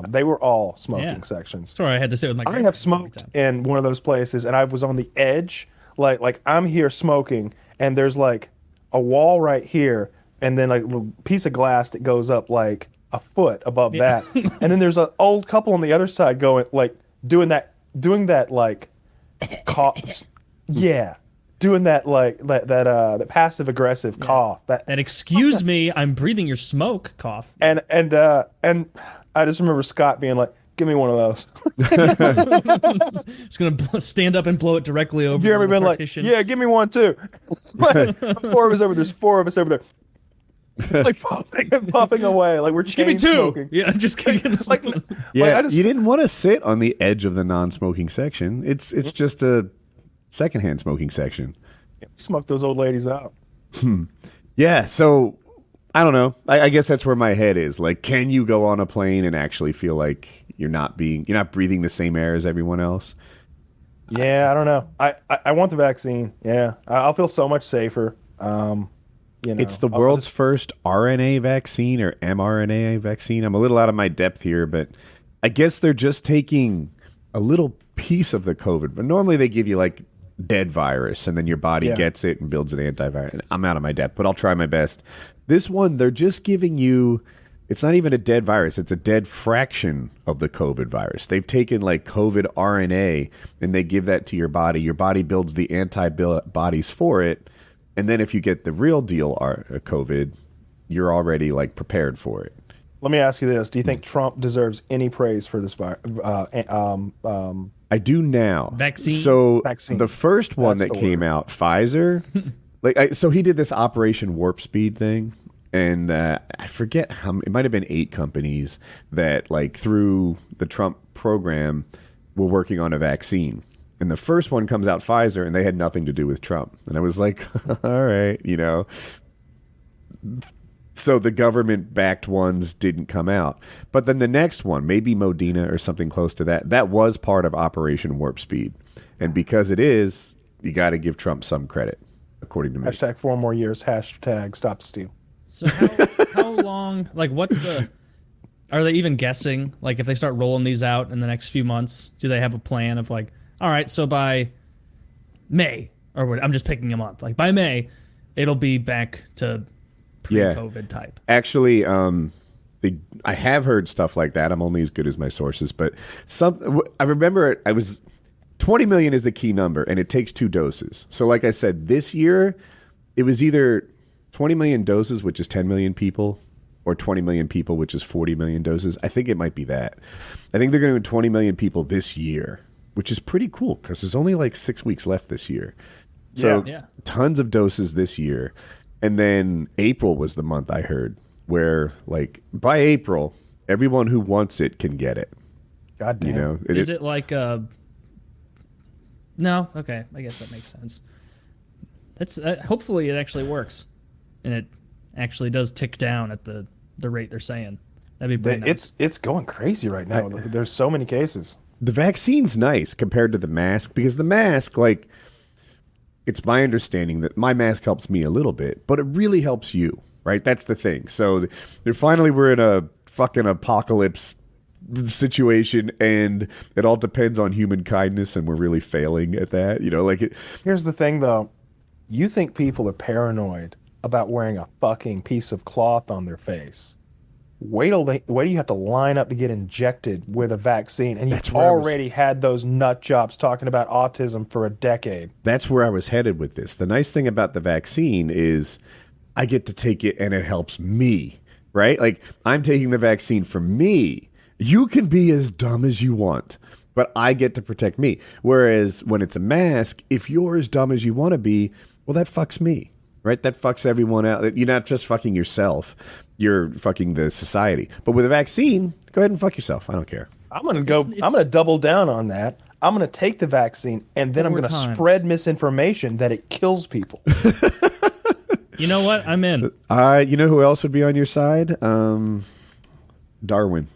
B: They were all smoking sections.
C: Sorry, I had to say it with my.
B: I have smoked in one of those places, and I was on the edge. Like I'm here smoking, and there's like a wall right here, and then like a little piece of glass that goes up like a foot above that, and then there's an old couple on the other side going like doing that like cough. Yeah. Doing that like that passive aggressive cough. That
C: excuse me, I'm breathing your smoke cough.
B: And I just remember Scott being like, "Give me one of those."
C: Just gonna stand up and blow it directly over.
B: You ever
C: the
B: been
C: partition.
B: like, "Yeah, give me one too"? Like, 4 of us over. There's 4 of us over there, like puffing away, like we're
C: Give me
B: chain
C: 2.
B: smoking.
C: Yeah, just kidding.
A: Yeah, you didn't want to sit on the edge of the non-smoking section. It's just a secondhand smoking section.
B: Smoke those old ladies out.
A: Yeah, so I don't know. I guess that's where my head is. Like, can you go on a plane and actually feel like you're not breathing the same air as everyone else?
B: Yeah, I don't know. I want the vaccine. Yeah, I'll feel so much safer.
A: It's the world's first RNA vaccine or mRNA vaccine. I'm a little out of my depth here, but I guess they're just taking a little piece of the COVID. But normally they give you like dead virus, and then your body gets it and builds an antivirus. I'm out of my depth, but I'll try my best. This one, they're just giving you. It's not even a dead virus. It's a dead fraction of the COVID virus. They've taken like COVID RNA and they give that to your body. Your body builds the antibodies for it. And then if you get the real deal COVID, you're already like prepared for it.
B: Let me ask you this. Do you think Trump deserves any praise for this
A: I do now.
C: Vaccine?
A: So
B: Vaccine.
A: the first one
B: That's
A: that
B: the
A: came
B: word.
A: out, Pfizer, so he did this Operation Warp Speed thing. And I forget how it might have been 8 companies that, like, through the Trump program, were working on a vaccine. And the first one comes out, Pfizer, and they had nothing to do with Trump. And I was like, all right, you know. So the government-backed ones didn't come out. But then the next one, maybe Modena or something close to that, that was part of Operation Warp Speed. And because it is, you got to give Trump some credit, according to me.
B: Hashtag 4 more years, hashtag stop the steal.
C: So how long? Like, what's the? Are they even guessing? Like, if they start rolling these out in the next few months, do they have a plan of like, all right, so by May, or what? I'm just picking a month. Like by May, it'll be back to pre-COVID type.
A: Actually, I have heard stuff like that. I'm only as good as my sources, but I remember it. I was 20 million is the key number, and it takes 2 doses. So, like I said, this year it was either 20 million doses, which is 10 million people, or 20 million people, which is 40 million doses. I think it might be that. I think they're going to do 20 million people this year, which is pretty cool because there's only like 6 weeks left this year. So tons of doses this year. And then April was the month I heard where, like, by April, everyone who wants it can get it.
B: God damn.
A: You know,
C: Is it like a? No, okay, I guess that makes sense. That's hopefully it actually works, and it actually does tick down at the rate they're saying. That'd be pretty nice.
B: It's going crazy right now. There's so many cases.
A: The vaccine's nice compared to the mask because the mask, like, it's my understanding that my mask helps me a little bit, but it really helps you, right? That's the thing. So we're in a fucking apocalypse situation, and it all depends on human kindness, and we're really failing at that. You know, like
B: Here's the thing, though. You think people are paranoid about wearing a fucking piece of cloth on their face. Wait till you have to line up to get injected with a vaccine, and you've already had those nut jobs talking about autism for a decade.
A: That's where I was headed with this. The nice thing about the vaccine is I get to take it and it helps me, right? Like, I'm taking the vaccine for me. You can be as dumb as you want, but I get to protect me. Whereas when it's a mask, if you're as dumb as you want to be, well, that fucks me, right? That fucks everyone out. You're not just fucking yourself. You're fucking the society. But with a vaccine, go ahead and fuck yourself. I don't care.
B: I'm gonna double down on that. I'm gonna take the vaccine, and then I'm gonna spread misinformation that it kills people.
C: You know what? I'm in.
A: You know who else would be on your side? Darwin.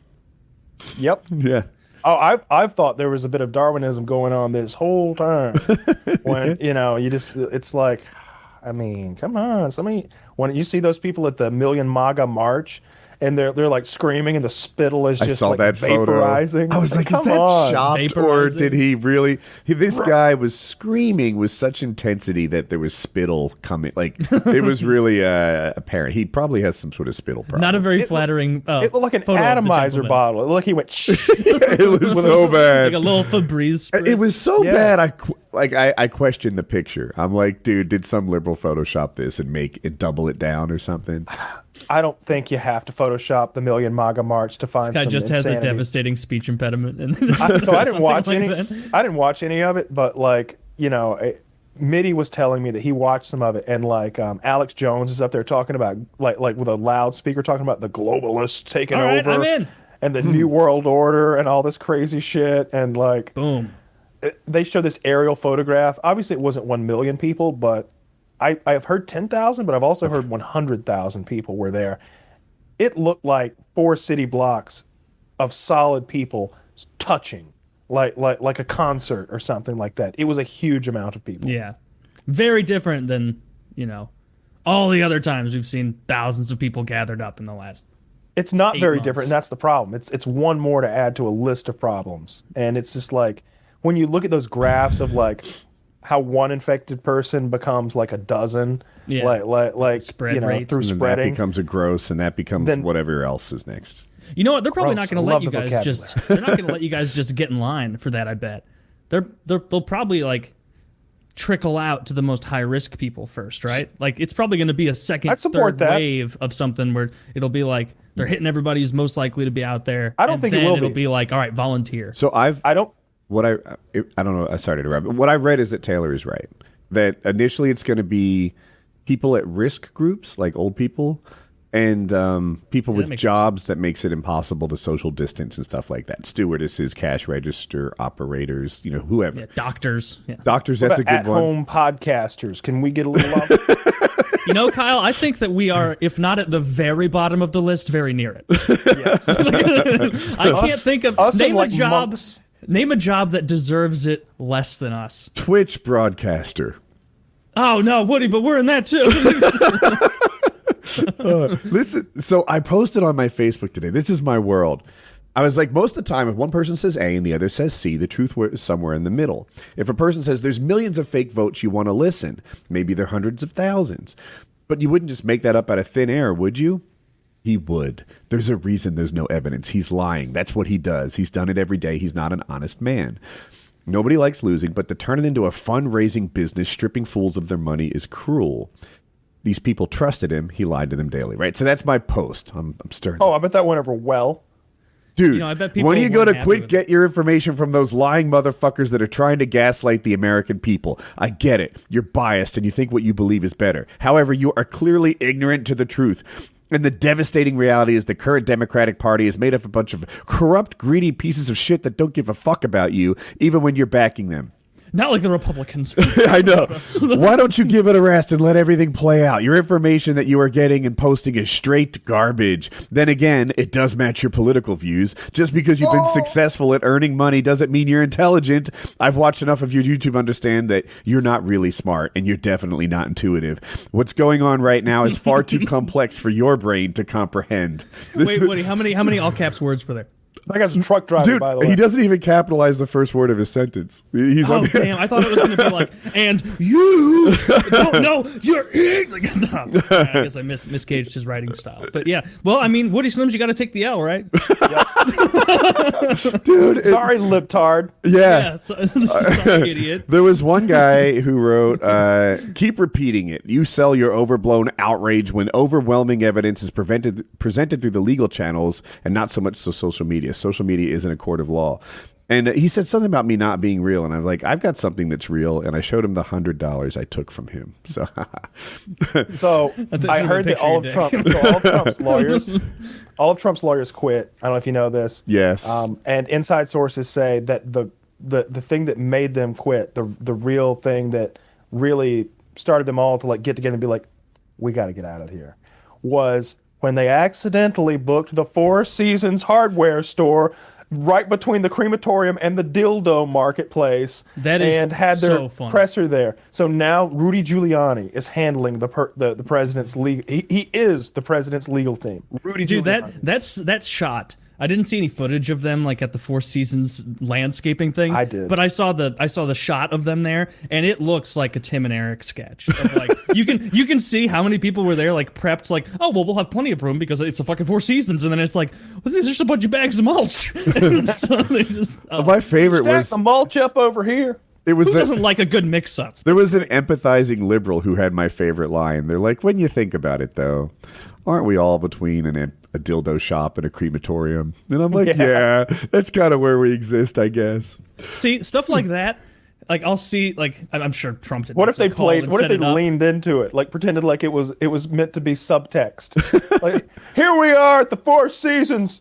B: Yep.
A: Yeah.
B: Oh, I've thought there was a bit of Darwinism going on this whole time. When it's like, I mean, come on. When you see those people at the Million MAGA march, and they're like screaming, and the spittle is just like vaporizing.
A: Photo. I was like, is that shopped, or did he really? This guy was screaming with such intensity that there was spittle coming. Like, it was really apparent. He probably has some sort of spittle problem.
C: Not a very flattering.
B: It looked like an atomizer bottle. It looked like he went.
A: It was so bad.
C: Like a little Febreze spritz.
A: It was so bad. I questioned the picture. I'm like, dude, did some liberal Photoshop this and make it double it down or something?
B: I don't think you have to Photoshop the Million MAGA march to find.
C: This guy just has a devastating speech impediment. So
B: I didn't watch any. I didn't watch any of it, but like, you know, Mitty was telling me that he watched some of it, and like Alex Jones is up there talking about like with a loudspeaker talking about the globalists taking over,
C: I'm in.
B: And the New World Order and all this crazy shit, and like
C: boom.
B: They show this aerial photograph. Obviously, it wasn't 1 million people, but I've heard 10,000, but I've also heard 100,000 people were there. It looked like 4 city blocks of solid people touching, like a concert or something like that. It was a huge amount of people.
C: Yeah, very different than, you know, all the other times we've seen thousands of people gathered up in the last.
B: It's not very
C: months.
B: different, and that's the problem. It's one more to add to a list of problems, and it's just like when you look at those graphs of like how one infected person becomes like a dozen,
C: Yeah.
B: like
C: Spread rates.
B: through
A: And then
B: spreading.
A: that becomes a gross, and that becomes
B: Then-
A: whatever else is next.
C: You know what? They're probably
B: Gross.
C: not going
B: I
C: to let
B: love
C: you
B: the
C: guys just. They're not going to let you guys just get in line for that. I bet they'll probably like trickle out to the most high risk people first, right? Like it's probably going to be a second,
B: I'd support
C: third
B: that.
C: wave of something where it'll be like they're hitting everybody who's most likely to be out there.
B: I don't
C: and
B: think it
C: then
B: will
C: it'll
B: be.
C: be like, all right, volunteer.
A: So
B: I don't.
A: I don't know. I started to interrupt. But what I read is that Taylor is right. That initially it's going to be people at risk groups, like old people, and people
C: that
A: with
C: makes
A: jobs that makes it impossible to social distance and stuff like that. Stewardesses, cash register operators, whoever.
C: Yeah, doctors. Yeah.
A: Doctors, that's a good one.
B: At-home podcasters. Can we get a little love?
C: You know, Kyle, I think that we are, if not at the very bottom of the list, very near it.
B: Yes.
C: I can't think of
B: us
C: name
B: and,
C: a
B: like,
C: job.
B: monks.
C: Name a job that deserves it less than us.
A: Twitch broadcaster.
C: Oh no, Woody, but we're in that too.
A: Listen, so I posted on my Facebook today. This is my world. I was like, most of the time, if one person says A and the other says C, the truth is somewhere in the middle. If a person says there's millions of fake votes, you want to listen. Maybe they're hundreds of thousands. But you wouldn't just make that up out of thin air, would you? He would. There's a reason there's no evidence. He's lying. That's what he does. He's done it every day. He's not an honest man. Nobody likes losing, but to turn it into a fundraising business, stripping fools of their money is cruel. These people trusted him. He lied to them daily, right? So that's my post. I'm stirring.
B: Oh, I bet that went over well.
A: Dude,
C: I bet people
A: when do you go
C: weren't
A: to
C: happy
A: quit
C: with
A: get your information from those lying motherfuckers that are trying to gaslight the American people? I get it. You're biased and you think what you believe is better. However, you are clearly ignorant to the truth. And the devastating reality is the current Democratic Party is made up of a bunch of corrupt, greedy pieces of shit that don't give a fuck about you, even when you're backing them.
C: Not like the Republicans.
A: I know. Why don't you give it a rest and let everything play out? Your information that you are getting and posting is straight garbage. Then again, it does match your political views. Just because you've been successful at earning money doesn't mean you're intelligent. I've watched enough of your YouTube to understand that you're not really smart and you're definitely not intuitive. What's going on right now is far too complex for your brain to comprehend.
C: Wait, Woody, how many all caps words were there?
B: That guy's a truck driver,
A: Dude,
B: by the way.
A: he doesn't even capitalize the first word of his sentence. He's
C: Oh
A: on
C: damn! I thought it was going to be like, and you don't know you're in. Like, no. I guess I misgauged his writing style. But yeah, well, I mean, Woody Slims, you got to take the L, right?
A: Dude,
B: Sorry, libtard.
A: yeah.
C: Sorry, idiot.
A: There was one guy who wrote, keep repeating it. You sell your overblown outrage when overwhelming evidence is presented through the legal channels and not so much so social media. Social media isn't a court of law. And he said something about me not being real. And I'm like, I've got something that's real. And I showed him the $100 I took from him. So,
B: So I
C: should've
B: heard that
C: pictured
B: all of
C: your
B: Trump,
C: dick.
B: so all of Trump's lawyers quit. I don't know if you know this.
A: yes.
B: And inside sources say that the thing that made them quit, the real thing that really started them all to like get together and be like, we got to get out of here, was when they accidentally booked the Four Seasons hardware store right between the crematorium and the dildo marketplace.
C: That is
B: and had their
C: so funny.
B: presser there. So now Rudy Giuliani is handling the president's legal. He is the president's legal team. Rudy
C: Dude,
B: Giuliani.
C: that's shot. I didn't see any footage of them like at the Four Seasons landscaping thing.
B: I did.
C: But I saw the shot of them there, and it looks like a Tim and Eric sketch. Of like you can see how many people were there, like prepped, like, oh well, we'll have plenty of room because it's a fucking Four Seasons, and then it's like, well, there's just a bunch of bags of mulch. So they just,
A: My favorite
B: Stack
A: was
B: the mulch up over here.
A: it was
C: who doesn't like a good mix-up?
A: there was an empathizing liberal who had my favorite line. They're like, when you think about it, though, aren't we all between a dildo shop and a crematorium? And I'm like, yeah that's kind of where we exist, I guess.
C: See, stuff like that. Like I'll see, like I'm sure Trump did.
B: What if they
C: called
B: played?
C: and
B: What if
C: set
B: they
C: it up.
B: leaned into it, like pretended like it was meant to be subtext? Like, here we are at the Four Seasons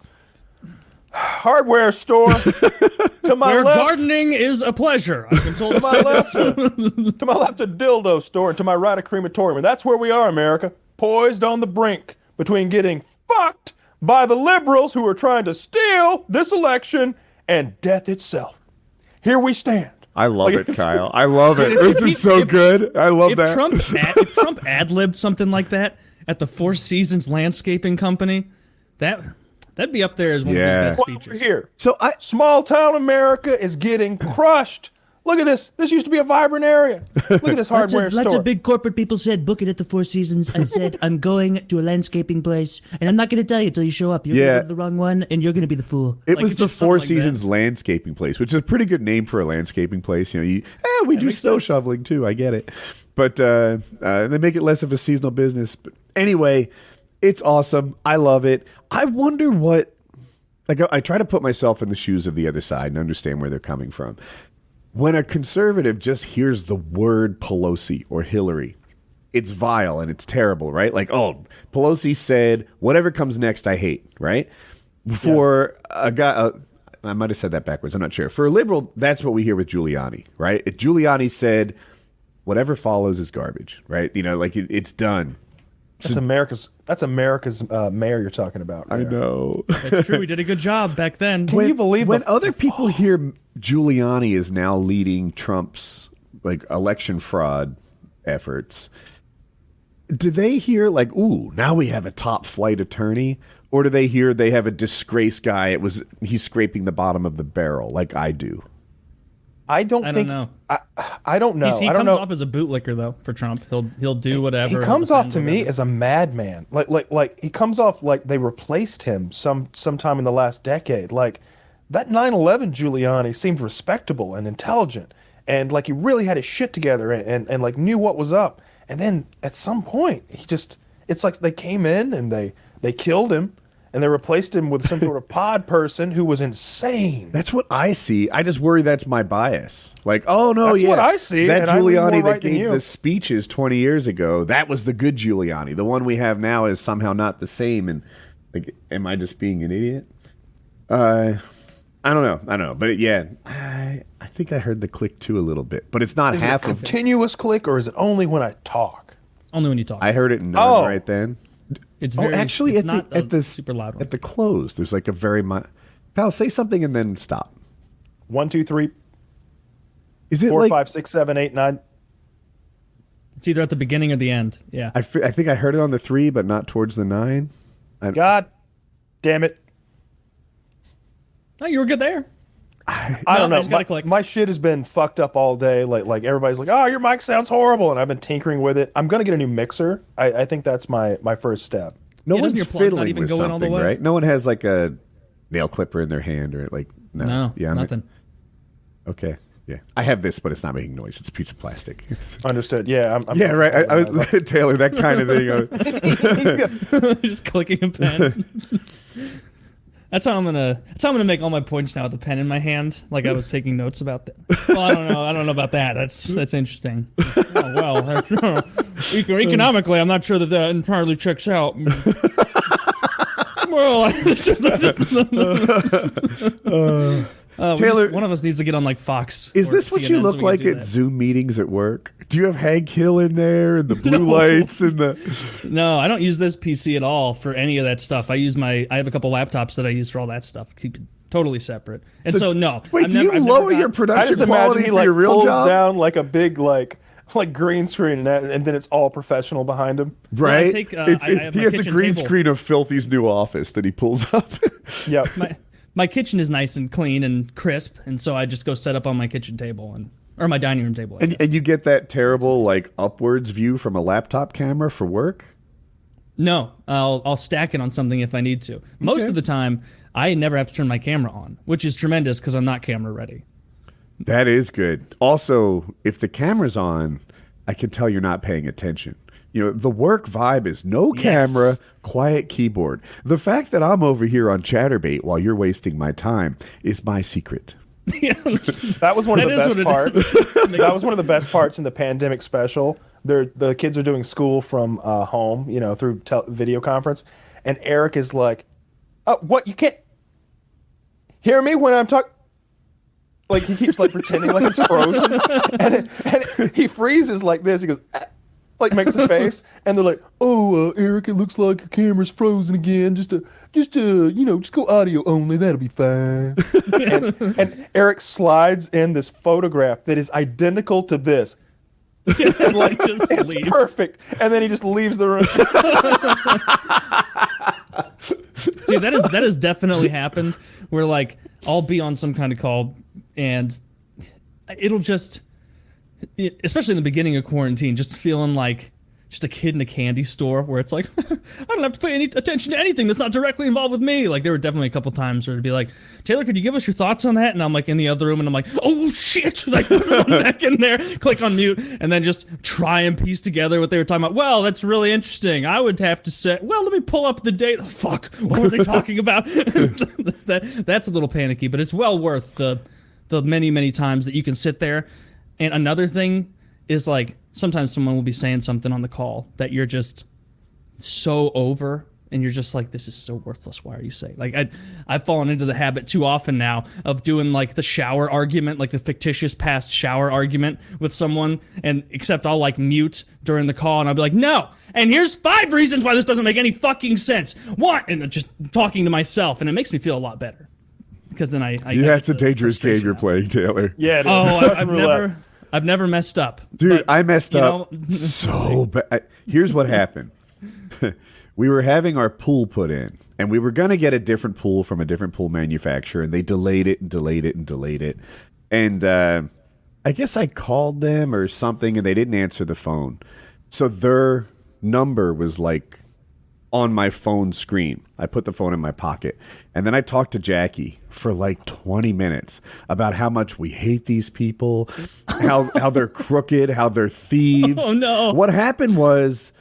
B: hardware store. To my
C: Where
B: left,
C: gardening is a pleasure. I've been told
B: to my left, to my left, a dildo store, and to my right, a crematorium. And that's where we are, America, poised on the brink between getting fucked by the liberals who are trying to steal this election and death itself. Here we stand.
A: I love
B: Like,
A: it, Kyle. I love it. This is so good. I love
C: if
A: that.
C: If Trump ad-libbed something like that at the Four Seasons landscaping company, that That'd be up there as one
A: Yeah.
C: of his best
B: Well, over
C: speeches.
B: here.
A: So
B: Small town America is getting crushed. Look at this. This used to be a vibrant area. Look at this hardware
D: Lots
B: store.
D: of big corporate people said, book it at the Four Seasons. I said, I'm going to a landscaping place, and I'm not going to tell you until you show up. You're going to go to the wrong one, and you're going to be the fool.
A: it
C: Like,
A: was
C: it's
A: the
C: just something
A: Four
C: like
A: Seasons
C: that.
A: landscaping place, which is a pretty good name for a landscaping place. You know, we do
C: makes
A: snow
C: sense.
A: shoveling too. I get it, but they make it less of a seasonal business. But anyway, it's awesome. I love it. I wonder what. Like, I try to put myself in the shoes of the other side and understand where they're coming from. When a conservative just hears the word Pelosi or Hillary, it's vile and it's terrible, right? Like, oh, Pelosi said, whatever comes next, I hate, right? For a guy, I might have said that backwards. I'm not sure. For a liberal, that's what we hear with Giuliani, right? If Giuliani said, whatever follows is garbage, right? You know, like it's done.
B: That's America's mayor you're talking about.
A: I
B: there.
A: know.
C: That's true. We did a good job back then.
B: Can you believe
A: when
B: the-
A: other people hear Giuliani is now leading Trump's like election fraud efforts, do they hear like, ooh, now we have a top flight attorney? Or do they hear they have a disgraced guy? He's scraping the bottom of the barrel like I do.
B: I don't
C: I
B: think.
C: don't know.
B: I don't know.
C: He
B: I don't
C: comes
B: know.
C: off as a bootlicker though for Trump. He'll do whatever.
B: He comes
C: he'll
B: off to
C: defend
B: me
C: whatever.
B: as a madman. Like he comes off like they replaced him sometime in the last decade. Like that 9/11 Giuliani seemed respectable and intelligent, and like he really had his shit together and like knew what was up. And then at some point, it's like they came in and they killed him. And they replaced him with some sort of pod person who was insane.
A: That's what I see. I just worry that's my bias. Like, oh no,
B: That's
A: yeah,
B: what I see,
A: that
B: and I lean more
A: Giuliani that
B: right than
A: gave
B: you.
A: the speeches 20 years ago, that was the good Giuliani. The one we have now is somehow not the same. And like, am I just being an idiot? I don't know. But I think I heard the click too a little bit. But it's not
B: Is it a
A: half of.
B: continuous click or is it only when I talk?
C: Only when you talk.
A: I heard it none
B: Oh.
A: right then.
C: It's very.
A: Actually,
C: it's
A: at
C: not
A: the at the
C: super loud one.
A: at the close, there's like a very pal. Say something and then stop.
B: 1, 2, 3,
A: Is it
B: 4,
A: like
B: 5, 6, 7, 8, 9.
C: It's either at the beginning or the end. Yeah.
A: I think I heard it on the 3, but not towards the 9.
B: God damn it.
C: Oh, you were good there.
B: I
C: No,
B: don't
C: I
B: know.
C: just gotta click.
B: My shit has been fucked up all day. Like everybody's like, oh, your mic sounds horrible. And I've been tinkering with it. I'm going to get a new mixer. I think that's my first step.
A: No
C: Yeah, doesn't
A: one's
C: your plug not
A: fiddling
C: even
A: with
C: go in all the
A: something,
C: way?
A: right? No one has like a nail clipper in their hand or like
C: No,
A: Yeah,
C: nothing.
A: Okay, yeah. I have this, but it's not making noise. It's a piece of plastic.
B: Understood. Yeah. I'm
A: Yeah, right. I was Taylor, that kind of thing.
C: Just clicking a pen. That's how I'm gonna make all my points now with the pen in my hand, like I was taking notes about that. Well, I don't know about that. That's interesting. Oh, well, economically, I'm not sure that entirely checks out. Well,
A: Taylor-
C: one of us needs to get on like Fox.
A: Is
C: or
A: this what you
C: CNN so
A: look
C: we can
A: like
C: do
A: at
C: that.
A: Zoom meetings at work? Do you have Hank Hill in there and the blue lights and the?
C: No, I don't use this PC at all for any of that stuff. I have a couple laptops that I use for all that stuff. Keep it totally separate. And so no.
A: Wait,
C: I've
A: do
C: never-
A: you
C: I've never
A: lower your
C: got-
B: I
A: production
B: just
A: quality
B: imagine he
A: for
B: like
A: your real
B: pulls
A: job?
B: down like a big like green screen and then it's all professional behind him.
A: Right?
C: I take, I have
A: he
C: my
A: has a
C: kitchen
A: green
C: table.
A: screen of Filthy's new office that he pulls up.
B: Yeah.
C: My kitchen is nice and clean and crisp, and so I just go set up on my kitchen table or my dining room table. I guess.
A: And you get that terrible like upwards view from a laptop camera for work?
C: No, I'll stack it on something if I need to. Most of the time, I never have to turn my camera on, which is tremendous because I'm not camera ready.
A: That is good. Also, if the camera's on, I can tell you're not paying attention. You know, the work vibe is no
C: Yes.
A: camera, quiet keyboard. The fact that I'm over here on Chatterbait while you're wasting my time is my secret.
B: That was one of
C: That
B: the
C: is
B: best
C: what it
B: parts.
C: is.
B: That was one of the best parts in the pandemic special. The kids are doing school from home, through video conference, and Eric is like, "Oh, what? You can't hear me when I'm talking." Like he keeps like pretending like he's frozen, and he freezes like this. He goes, "Ah," like makes a face, and they're like, "Oh, Eric, it looks like your camera's frozen again. Just go audio only. That'll be fine." and Eric slides in this photograph that is identical to this. And like
C: Just
B: it's
C: leaves.
B: perfect, and then he just leaves the room.
C: Dude, that has definitely happened where like I'll be on some kind of call and it'll just, especially in the beginning of quarantine, just feeling like just a kid in a candy store where it's like, I don't have to pay any attention to anything that's not directly involved with me. Like there were definitely a couple times where it'd be like, Taylor, could you give us your thoughts on that? And I'm like in the other room and I'm like, oh shit, like put it on back in there, click on mute, and then just try and piece together what they were talking about. Well, that's really interesting. I would have to say, well, let me pull up the date. Oh, fuck, what were they talking about? That's a little panicky, but it's well worth the many, many times that you can sit there. And another thing is like, sometimes someone will be saying something on the call that you're just so over and you're just like, this is so worthless. Why are you saying? Like I've fallen into the habit too often now of doing like the shower argument, like the fictitious past shower argument with someone, and except I'll like mute during the call and I'll be like, no, and here's 5 reasons why this doesn't make any fucking sense. What? And just talking to myself, and it makes me feel a lot better. Because then I
A: yeah, it's a dangerous game you're playing, Taylor.
B: Yeah.
C: Oh, I've never messed up.
A: Dude,
C: but,
A: I messed up so bad. Here's what happened. We were having our pool put in, and we were going to get a different pool from a different pool manufacturer, and they delayed it and delayed it and delayed it. And I guess I called them or something, and they didn't answer the phone. So their number was like on my phone screen. I put the phone in my pocket. And then I talked to Jackie for like 20 minutes about how much we hate these people, how they're crooked, how they're thieves.
C: Oh, no.
A: What happened was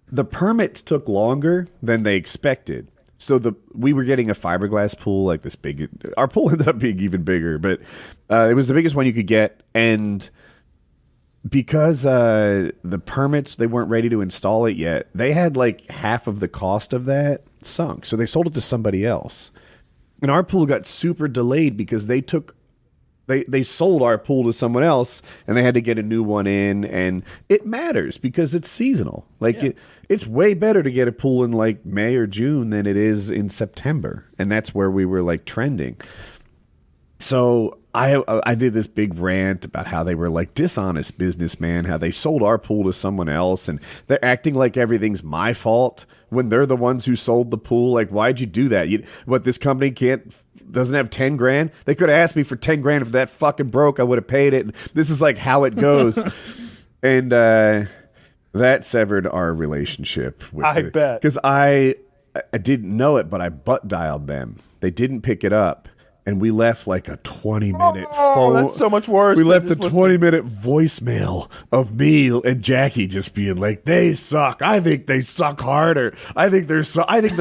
A: the permits took longer than they expected. So we were getting a fiberglass pool, like this big. Our pool ended up being even bigger, but it was the biggest one you could get. And because the permits, they weren't ready to install it yet, they had like half of the cost of that sunk. So they sold it to somebody else. And our pool got super delayed because they sold our pool to someone else and they had to get a new one in. And it matters because it's seasonal. Like it's way better to get a pool in like May or June than it is in September. And that's where we were like trending. So I did this big rant about how they were like dishonest businessmen, how they sold our pool to someone else, and they're acting like everything's my fault when they're the ones who sold the pool. Like, why'd you do that? What, this company doesn't have 10 grand? They could have asked me for 10 grand if that fucking broke. I would have paid it. And this is like how it goes. And that severed our relationship.
B: I bet.
A: Because I didn't know it, but I butt dialed them. They didn't pick it up. And we left like a 20-minute phone.
B: That's so much worse.
A: We left a 20-minute voicemail of me and Jackie just being like, "They suck. I think they suck harder. I think they're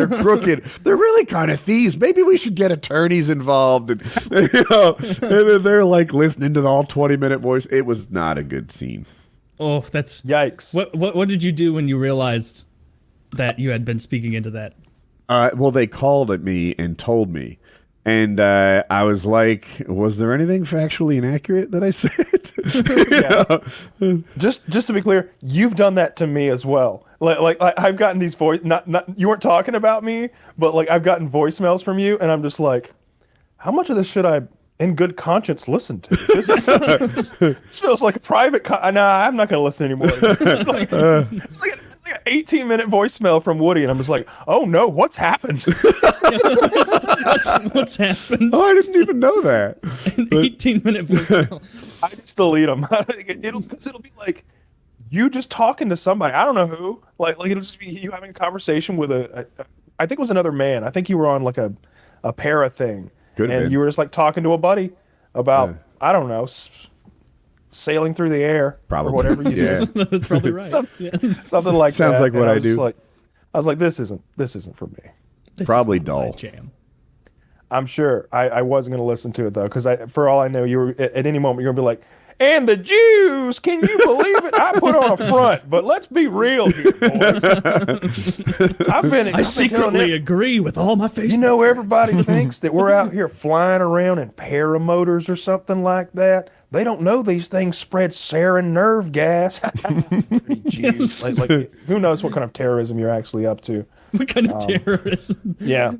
A: crooked. They're really kind of thieves. Maybe we should get attorneys involved." And and they're like listening to the all 20-minute voice. It was not a good scene.
C: Oh, that's
B: yikes.
C: What did you do when you realized that you had been speaking into that?
A: Well, they called at me and told me. And I was like, was there anything factually inaccurate that I said?
B: Just to be clear, you've done that to me as well. Like I've gotten these not you weren't talking about me, but like I've gotten voicemails from you, and I'm just like, how much of this should I, in good conscience, listen to? This feels like a private. Nah, I'm not going to listen anymore. It's like an 18-minute voicemail from Woody, and I'm just like, oh no, what's happened?
C: What's happened?
A: Oh, I didn't even know that.
C: An 18-minute voicemail.
B: I just delete them. It'll be like you just talking to somebody. I don't know who. Like it'll just be you having a conversation with I think it was another man. I think you were on like a para thing, and you were just like talking to a buddy about I don't know. Sailing through the air,
A: probably,
B: or whatever you do.
C: That's probably right.
B: Something like
A: Sounds
B: that.
A: like what I do.
B: I was like, this isn't for me.
C: This
A: probably
C: is not my
A: dull.
C: Jam.
B: I'm sure. I wasn't going to listen to it though, because for all I know, you were at any moment you're going to be like, and the Jews, can you believe it? I put on a front, but let's be real here, boys. I
C: secretly agree with all my Facebook.
B: You know,
C: friends.
B: everybody thinks that we're out here flying around in paramotors or something like that. They don't know these things spread sarin nerve gas. Jeez. like, who knows what kind of terrorism you're actually up to?
C: What kind of terrorism?
B: Yeah.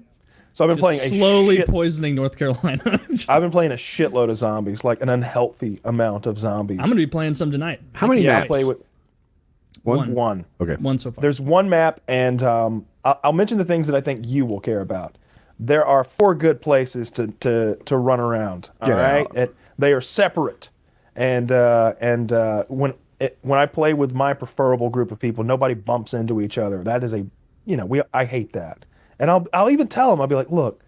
B: So I've been playing
C: slowly poisoning North Carolina.
B: I've been playing a shitload of zombies, like an unhealthy amount of zombies.
C: I'm going to be playing some tonight.
A: How many maps?
B: One.
A: Okay.
C: One so far.
B: There's one map, and I'll mention the things that I think you will care about. There are 4 good places to run around. All
A: Get
B: right,
A: out.
B: they are separate, and when I play with my preferable group of people, nobody bumps into each other. That is I hate that, and I'll even tell them, I'll be like, look,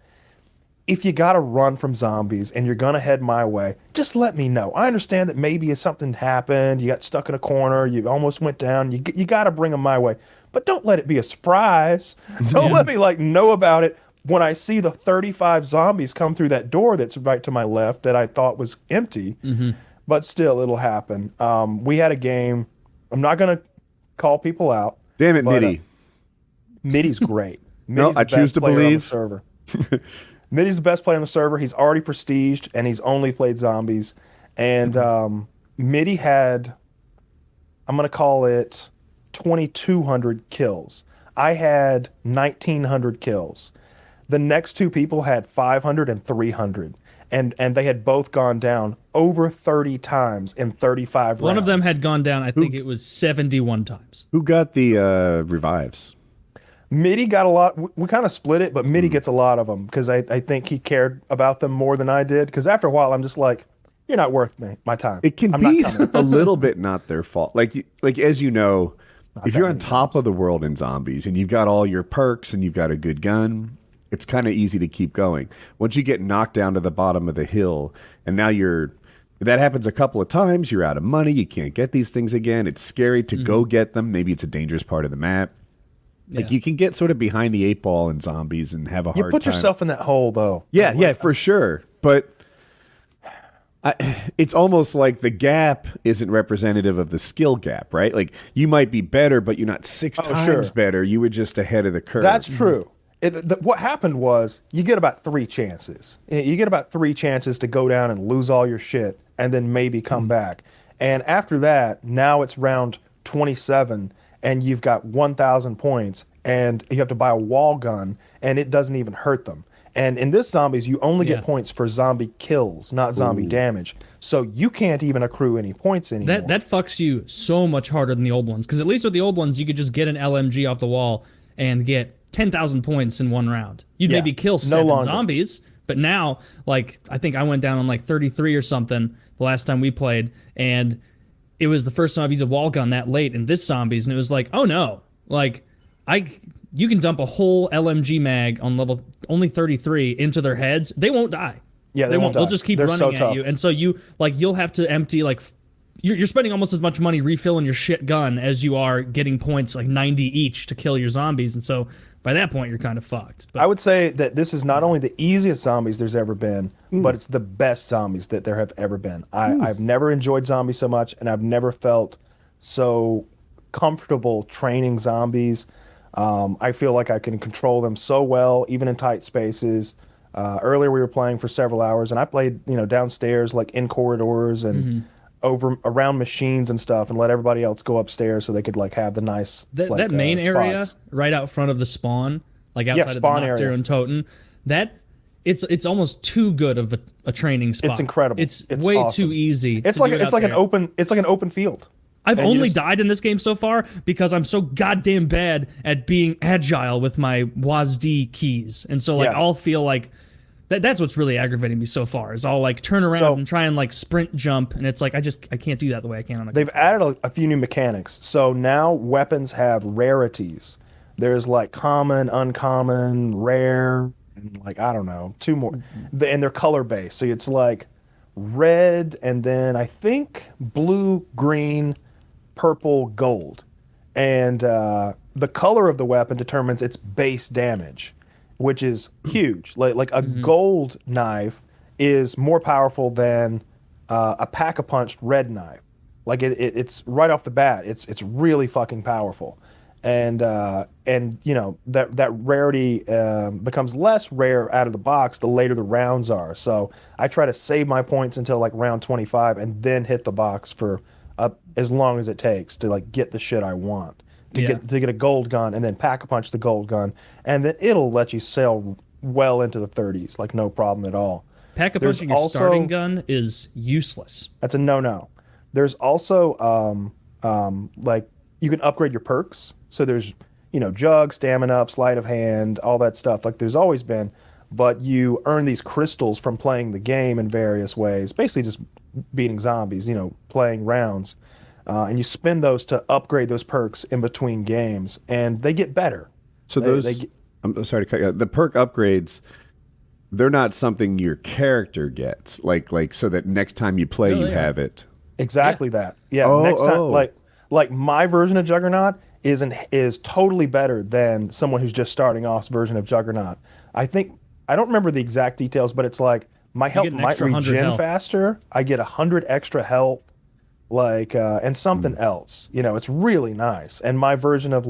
B: if you got to run from zombies and you're going to head my way, just let me know. I understand that maybe if something happened, you got stuck in a corner, you almost went down, you got to bring them my way. But don't let it be a surprise. Don't let me know about it when I see the 35 zombies come through that door that's right to my left that I thought was empty.
C: Mm-hmm.
B: But still, it'll happen. We had a game. I'm not going to call people out.
A: Damn it,
B: but,
A: Mitty.
B: Mitty's great.
A: No,
B: Mitty's
A: I
B: the
A: choose
B: best
A: to
B: player on the
A: believe.
B: server. Mitty's the best player on the server. He's already prestiged, and he's only played zombies. And Mitty had, I'm going to call it 2,200 kills. I had 1,900 kills. The next 2 people had 500 and 300. And they had both gone down over 30 times in 35 rounds.
C: One of them had gone down, I think it was 71 times.
A: Who got the revives?
B: Mitty got a lot. We kind of split it, but Mitty gets a lot of them because I think he cared about them more than I did. Because after a while, I'm just like, you're not worth my time.
A: It can
B: I'm
A: be
B: not coming.
A: a little bit not their fault. Like as you know, if you're on top of the world in zombies and you've got all your perks and you've got a good gun, it's kind of easy to keep going. Once you get knocked down to the bottom of the hill, and now that happens a couple of times, you're out of money, you can't get these things again. It's scary to go get them. Maybe it's a dangerous part of the map. Like you can get sort of behind the 8 ball in zombies and have a hard time.
B: You put yourself in that hole, though.
A: Yeah, for sure. But it's almost like the gap isn't representative of the skill gap, right? Like you might be better, but you're not 6 times better. You were just ahead of the curve.
B: That's true. What happened was you get about 3 chances. You get about 3 chances to go down and lose all your shit and then maybe come back. And after that, now it's round 27 and you've got 1,000 points and you have to buy a wall gun and it doesn't even hurt them. And in this zombies, you only get points for zombie kills, not zombie damage. So you can't even accrue any points anymore.
C: That fucks you so much harder than the old ones. Because at least with the old ones, you could just get an LMG off the wall and get 10,000 points in one round. You'd maybe kill 7 zombies, but now, like, I think I went down on like 33 or something the last time we played, and it was the first time I've used a wall gun that late in this zombies, and it was like, oh no, like, you can dump a whole LMG mag on level only 33 into their heads. They won't die.
B: Yeah, they won't die.
C: They'll just keep
B: They're
C: running
B: so
C: at
B: tough.
C: you, and so you'll have to empty like. You're spending almost as much money refilling your shit gun as you are getting points, like 90 each, to kill your zombies, and so by that point you're kind of fucked. But
B: I would say that this is not only the easiest zombies there's ever been, but it's the best zombies that there have ever been. I've never enjoyed zombies so much, and I've never felt so comfortable training zombies. I feel like I can control them so well, even in tight spaces. Earlier we were playing for several hours, and I played downstairs, like in corridors and over around machines and stuff, and let everybody else go upstairs so they could like have the nice
C: that main area
B: spots.
C: right out front of the spawn, like outside of the
B: spawn
C: Nocturne
B: area.
C: and Toten, that it's almost too good of a training spot.
B: It's incredible.
C: It's
B: Way
C: awesome. Too easy.
B: It's
C: to
B: like
C: do it
B: it's
C: out
B: like
C: there.
B: an open field.
C: I've
B: and you
C: only
B: just-
C: died in this game so far because I'm so goddamn bad at being agile with my WASD keys, and so like
B: Yeah.
C: I'll feel like. That's what's really aggravating me so far is I'll like turn around and try and like sprint jump, and it's like I can't do that the way I can on a
B: They've added a few new mechanics. So now weapons have rarities. There's like common, uncommon, rare, and like, I don't know, 2 more. And they're color based. So it's like red and then I think blue, green, purple, gold. And the color of the weapon determines its base damage, which is huge. Like a gold knife is more powerful than a pack-a-punched red knife. Like it's right off the bat, it's really fucking powerful. And that rarity becomes less rare out of the box the later the rounds are. So I try to save my points until like round 25 and then hit the box for as long as it takes to like get the shit I want. To get a gold gun and then pack a punch the gold gun, and then it'll let you sail well into the 30s, like no problem at all.
C: Pack a punching your starting gun is useless.
B: That's a no. There's also like you can upgrade your perks. So there's, jug, stamina up, sleight of hand, all that stuff. Like there's always been, but you earn these crystals from playing the game in various ways. Basically just beating zombies, playing rounds. And you spend those to upgrade those perks in between games, and they get better.
A: So I'm sorry to cut you out. The perk upgrades, they're not something your character gets, like so that next time you play, you have it.
B: Exactly that. Yeah.
A: Oh,
B: next time, like my version of Juggernaut is totally better than someone who's just starting off's version of Juggernaut. I don't remember the exact details, but it's like my health might regen faster. I get 100 extra health, and something else. It's really nice. And my version of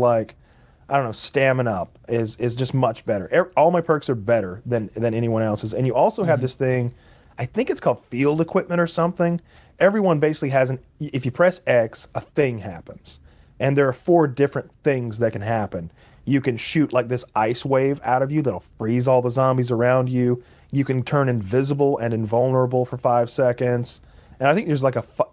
B: I don't know, stamina up is just much better. All my perks are better than anyone else's. And you also have this thing, I think it's called field equipment or something. Everyone basically has if you press X, a thing happens. And there are 4 different things that can happen. You can shoot this ice wave out of you that'll freeze all the zombies around you. You can turn invisible and invulnerable for 5 seconds. And I think there's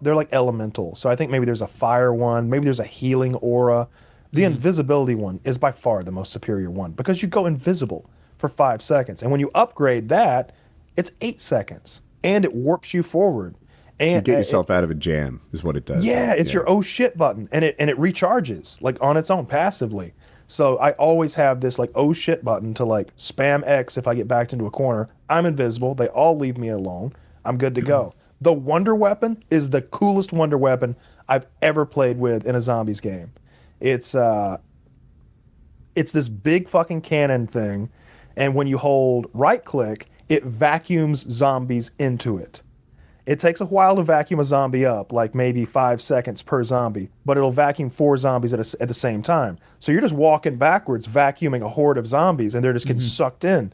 B: they're like elemental. So I think maybe there's a fire one, maybe there's a healing aura. The invisibility one is by far the most superior one because you go invisible for 5 seconds. And when you upgrade that, it's 8 seconds. And it warps you forward. And
A: so you get yourself out of a jam is what it does.
B: Yeah, it's your oh shit button. And it recharges on its own passively. So I always have this oh shit button to spam X if I get backed into a corner. I'm invisible. They all leave me alone. I'm good to go. The wonder weapon is the coolest wonder weapon I've ever played with in a zombies game. It's this big fucking cannon thing, and when you hold right click, it vacuums zombies into it. It takes a while to vacuum a zombie up, maybe 5 seconds per zombie, but it'll vacuum 4 zombies at the same time. So you're just walking backwards, vacuuming a horde of zombies, and they're just getting sucked in.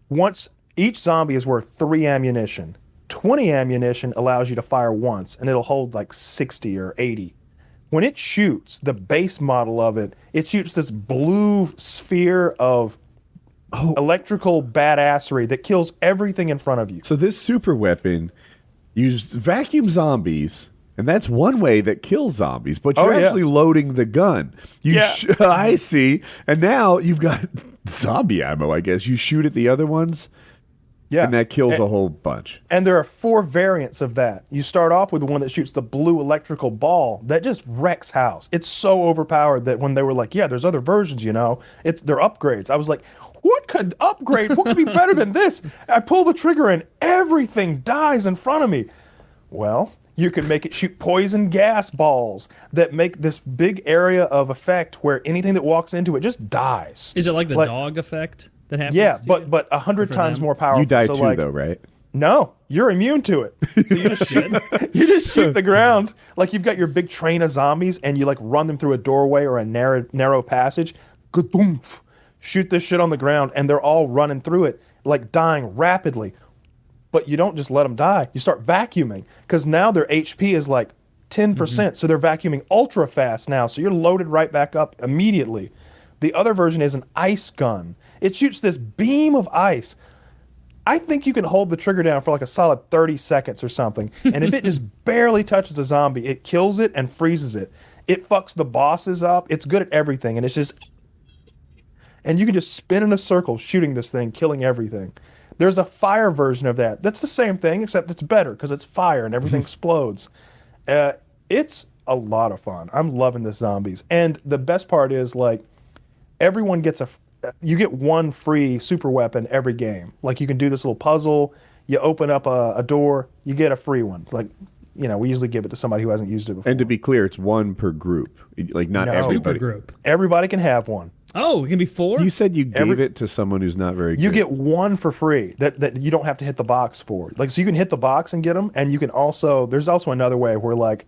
B: Once each zombie is worth 3 ammunition. 20 ammunition allows you to fire once, and it'll hold 60 or 80. When it shoots, the base model of it shoots this blue sphere of electrical badassery that kills everything in front of you.
A: So this super weapon, you vacuum zombies, and that's one way that kills zombies, but you're actually loading the gun. I see. And now you've got zombie ammo, I guess. You shoot at the other ones. Yeah. And that kills a whole bunch.
B: And there are 4 variants of that. You start off with the one that shoots the blue electrical ball that just wrecks house. It's so overpowered that when they were there's other versions, they're upgrades. I was like, what could be better than this? I pull the trigger and everything dies in front of me. Well, you can make it shoot poison gas balls that make this big area of effect where anything that walks into it just dies.
C: Is it like the dog effect? That happens
B: but 100 times more powerful.
A: You die too, though, right?
B: No, you're immune to it. So you just shoot the ground. You've got your big train of zombies, and you run them through a doorway or a narrow passage. Ga-doomph. Shoot this shit on the ground, and they're all running through it, dying rapidly. But you don't just let them die. You start vacuuming, because now their HP is 10%, so they're vacuuming ultra fast now. So you're loaded right back up immediately. The other version is an ice gun. It shoots this beam of ice. I think you can hold the trigger down for a solid 30 seconds or something. And if it just barely touches a zombie, it kills it and freezes it. It fucks the bosses up. It's good at everything. And it's just... And you can just spin in a circle shooting this thing, killing everything. There's a fire version of that. That's the same thing, except it's better because it's fire and everything explodes. It's a lot of fun. I'm loving the zombies. And the best part is, everyone gets you get one free super weapon every game. You can do this little puzzle, you open up a door, you get a free one. We usually give it to somebody who hasn't used it before.
A: And to be clear, it's one per group. Not everybody.
C: Super group.
B: Everybody can have one.
C: Oh, it can be 4?
A: You said you gave it to someone who's not very good.
B: You get one for free that you don't have to hit the box for. So you can hit the box and get them, and you can also, there's also another way where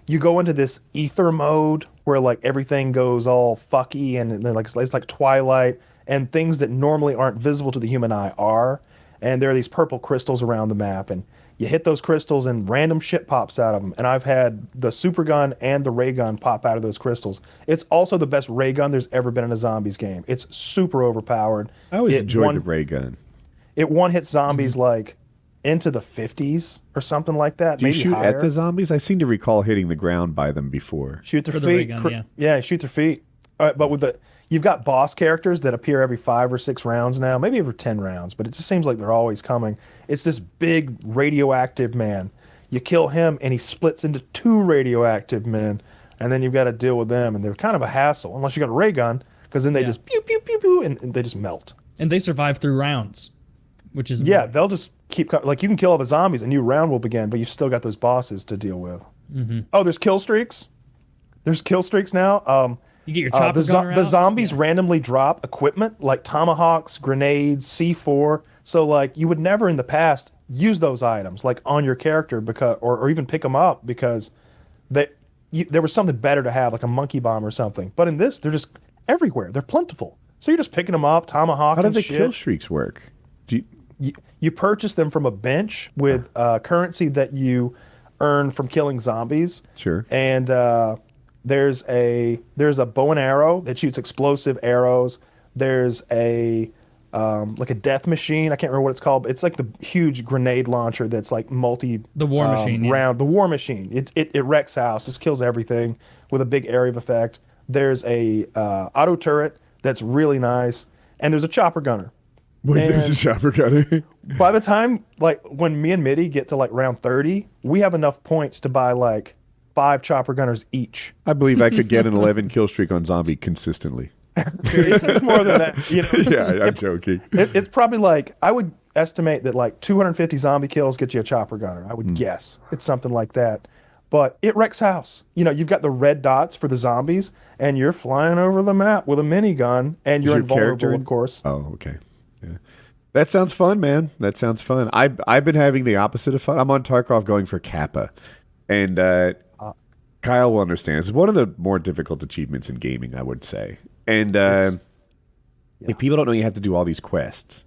B: you go into this ether mode where everything goes all fucky and then it's like Twilight, and things that normally aren't visible to the human eye are. And there are these purple crystals around the map, and you hit those crystals and random shit pops out of them. And I've had the super gun and the ray gun pop out of those crystals. It's also the best ray gun there's ever been in a zombies game. It's super overpowered.
A: I always enjoyed the ray gun.
B: It one-hits zombies into the 50s or something like that.
A: Do you
B: maybe
A: shoot
B: higher.
A: at the zombies? I seem to recall hitting the ground by them before.
B: Shoot their
C: For the
B: feet.
C: ray gun, yeah.
B: Shoot their feet. But with you've got boss characters that appear every 5 or 6 rounds now, maybe every 10 rounds, but it just seems like they're always coming. It's this big radioactive man. You kill him and he splits into 2 radioactive men, and then you've got to deal with them, and they're kind of a hassle unless you got a ray gun, because then they just pew pew pew pew and they just melt.
C: And they survive through rounds, which is
B: Yeah, they'll just keep like you can kill all the zombies, a new round will begin, but you've still got those bosses to deal with. Oh, there's kill streaks. There's kill streaks now.
C: You get your chopper gunner
B: the
C: out?
B: zombies randomly drop equipment like tomahawks, grenades, C4. So like you would never in the past use those items like on your character because or even pick them up because there was something better to have like a monkey bomb or something. But in this, they're just everywhere. They're plentiful. So you're just picking them up, tomahawk.
A: How do
B: and
A: the
B: shit.
A: kill streaks work?
B: You purchase them from a bench with currency that you earn from killing zombies.
A: Sure.
B: And there's a bow and arrow that shoots explosive arrows. There's a like a death machine. I can't remember what it's called. But it's like the huge grenade launcher that's like
C: The war machine, yeah.
B: round. The war machine. It wrecks house. It kills everything with a big area of effect. There's a auto turret that's really nice, and there's a chopper gunner.
A: Wait, there's a
B: And
A: chopper gunner.
B: by the time like when me and Mitty get to like round 30, we have enough points to buy like 5 chopper gunners each.
A: I believe I could get an 11 kill streak on zombie consistently.
B: It's more than that. You know?
A: Yeah, I'm joking.
B: It's probably like I would estimate that like 250 zombie kills get you a chopper gunner. I would guess it's something like that. But it wrecks house. You know, you've got the red dots for the zombies, and you're flying over the map with a minigun, and you're
A: your
B: invulnerable,
A: character-
B: of course.
A: Oh, okay. Yeah. That sounds fun, man. That sounds fun. I've been having the opposite of fun. I'm on Tarkov going for Kappa. And Kyle will understand. It's one of the more difficult achievements in gaming, I would say. And if people don't know, you have to do all these quests.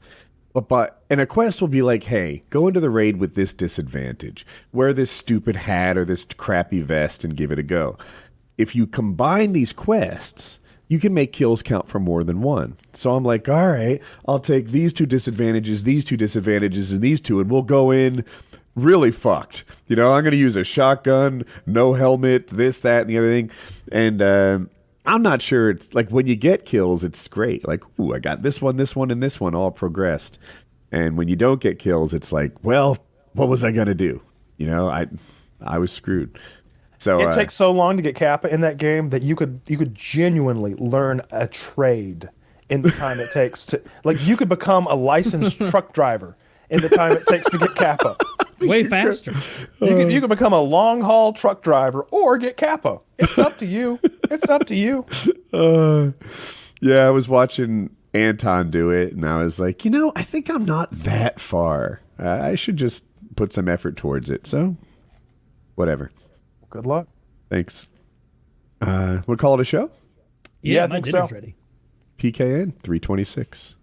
A: And a quest will be like, hey, go into the raid with this disadvantage. Wear this stupid hat or this crappy vest and give it a go. If you combine these quests, you can make kills count for more than one. So I'm like, all right, I'll take these 2 disadvantages, and these 2, and we'll go in really fucked. You know, I'm going to use a shotgun, no helmet, this, that, and the other thing. And I'm not sure. It's like when you get kills, it's great. Like, ooh, I got this one, and this one all progressed. And when you don't get kills, it's like, well, what was I going to do? You know, I was screwed. So
B: It takes so long to get Kappa in that game that you could genuinely learn a trade in the time it takes to like you could become a licensed truck driver in the time it takes to get Kappa.
C: Way faster.
B: You could become a long haul truck driver or get Kappa. It's up to you. It's up to you.
A: yeah, I was watching Anton do it, and I was like, you know, I think I'm not that far. I should just put some effort towards it. So, whatever.
B: Good luck.
A: Thanks. We'll call it a show?
B: Yeah, I
C: my
B: think
C: dinner's
B: so.
C: ready.
A: PKN 326.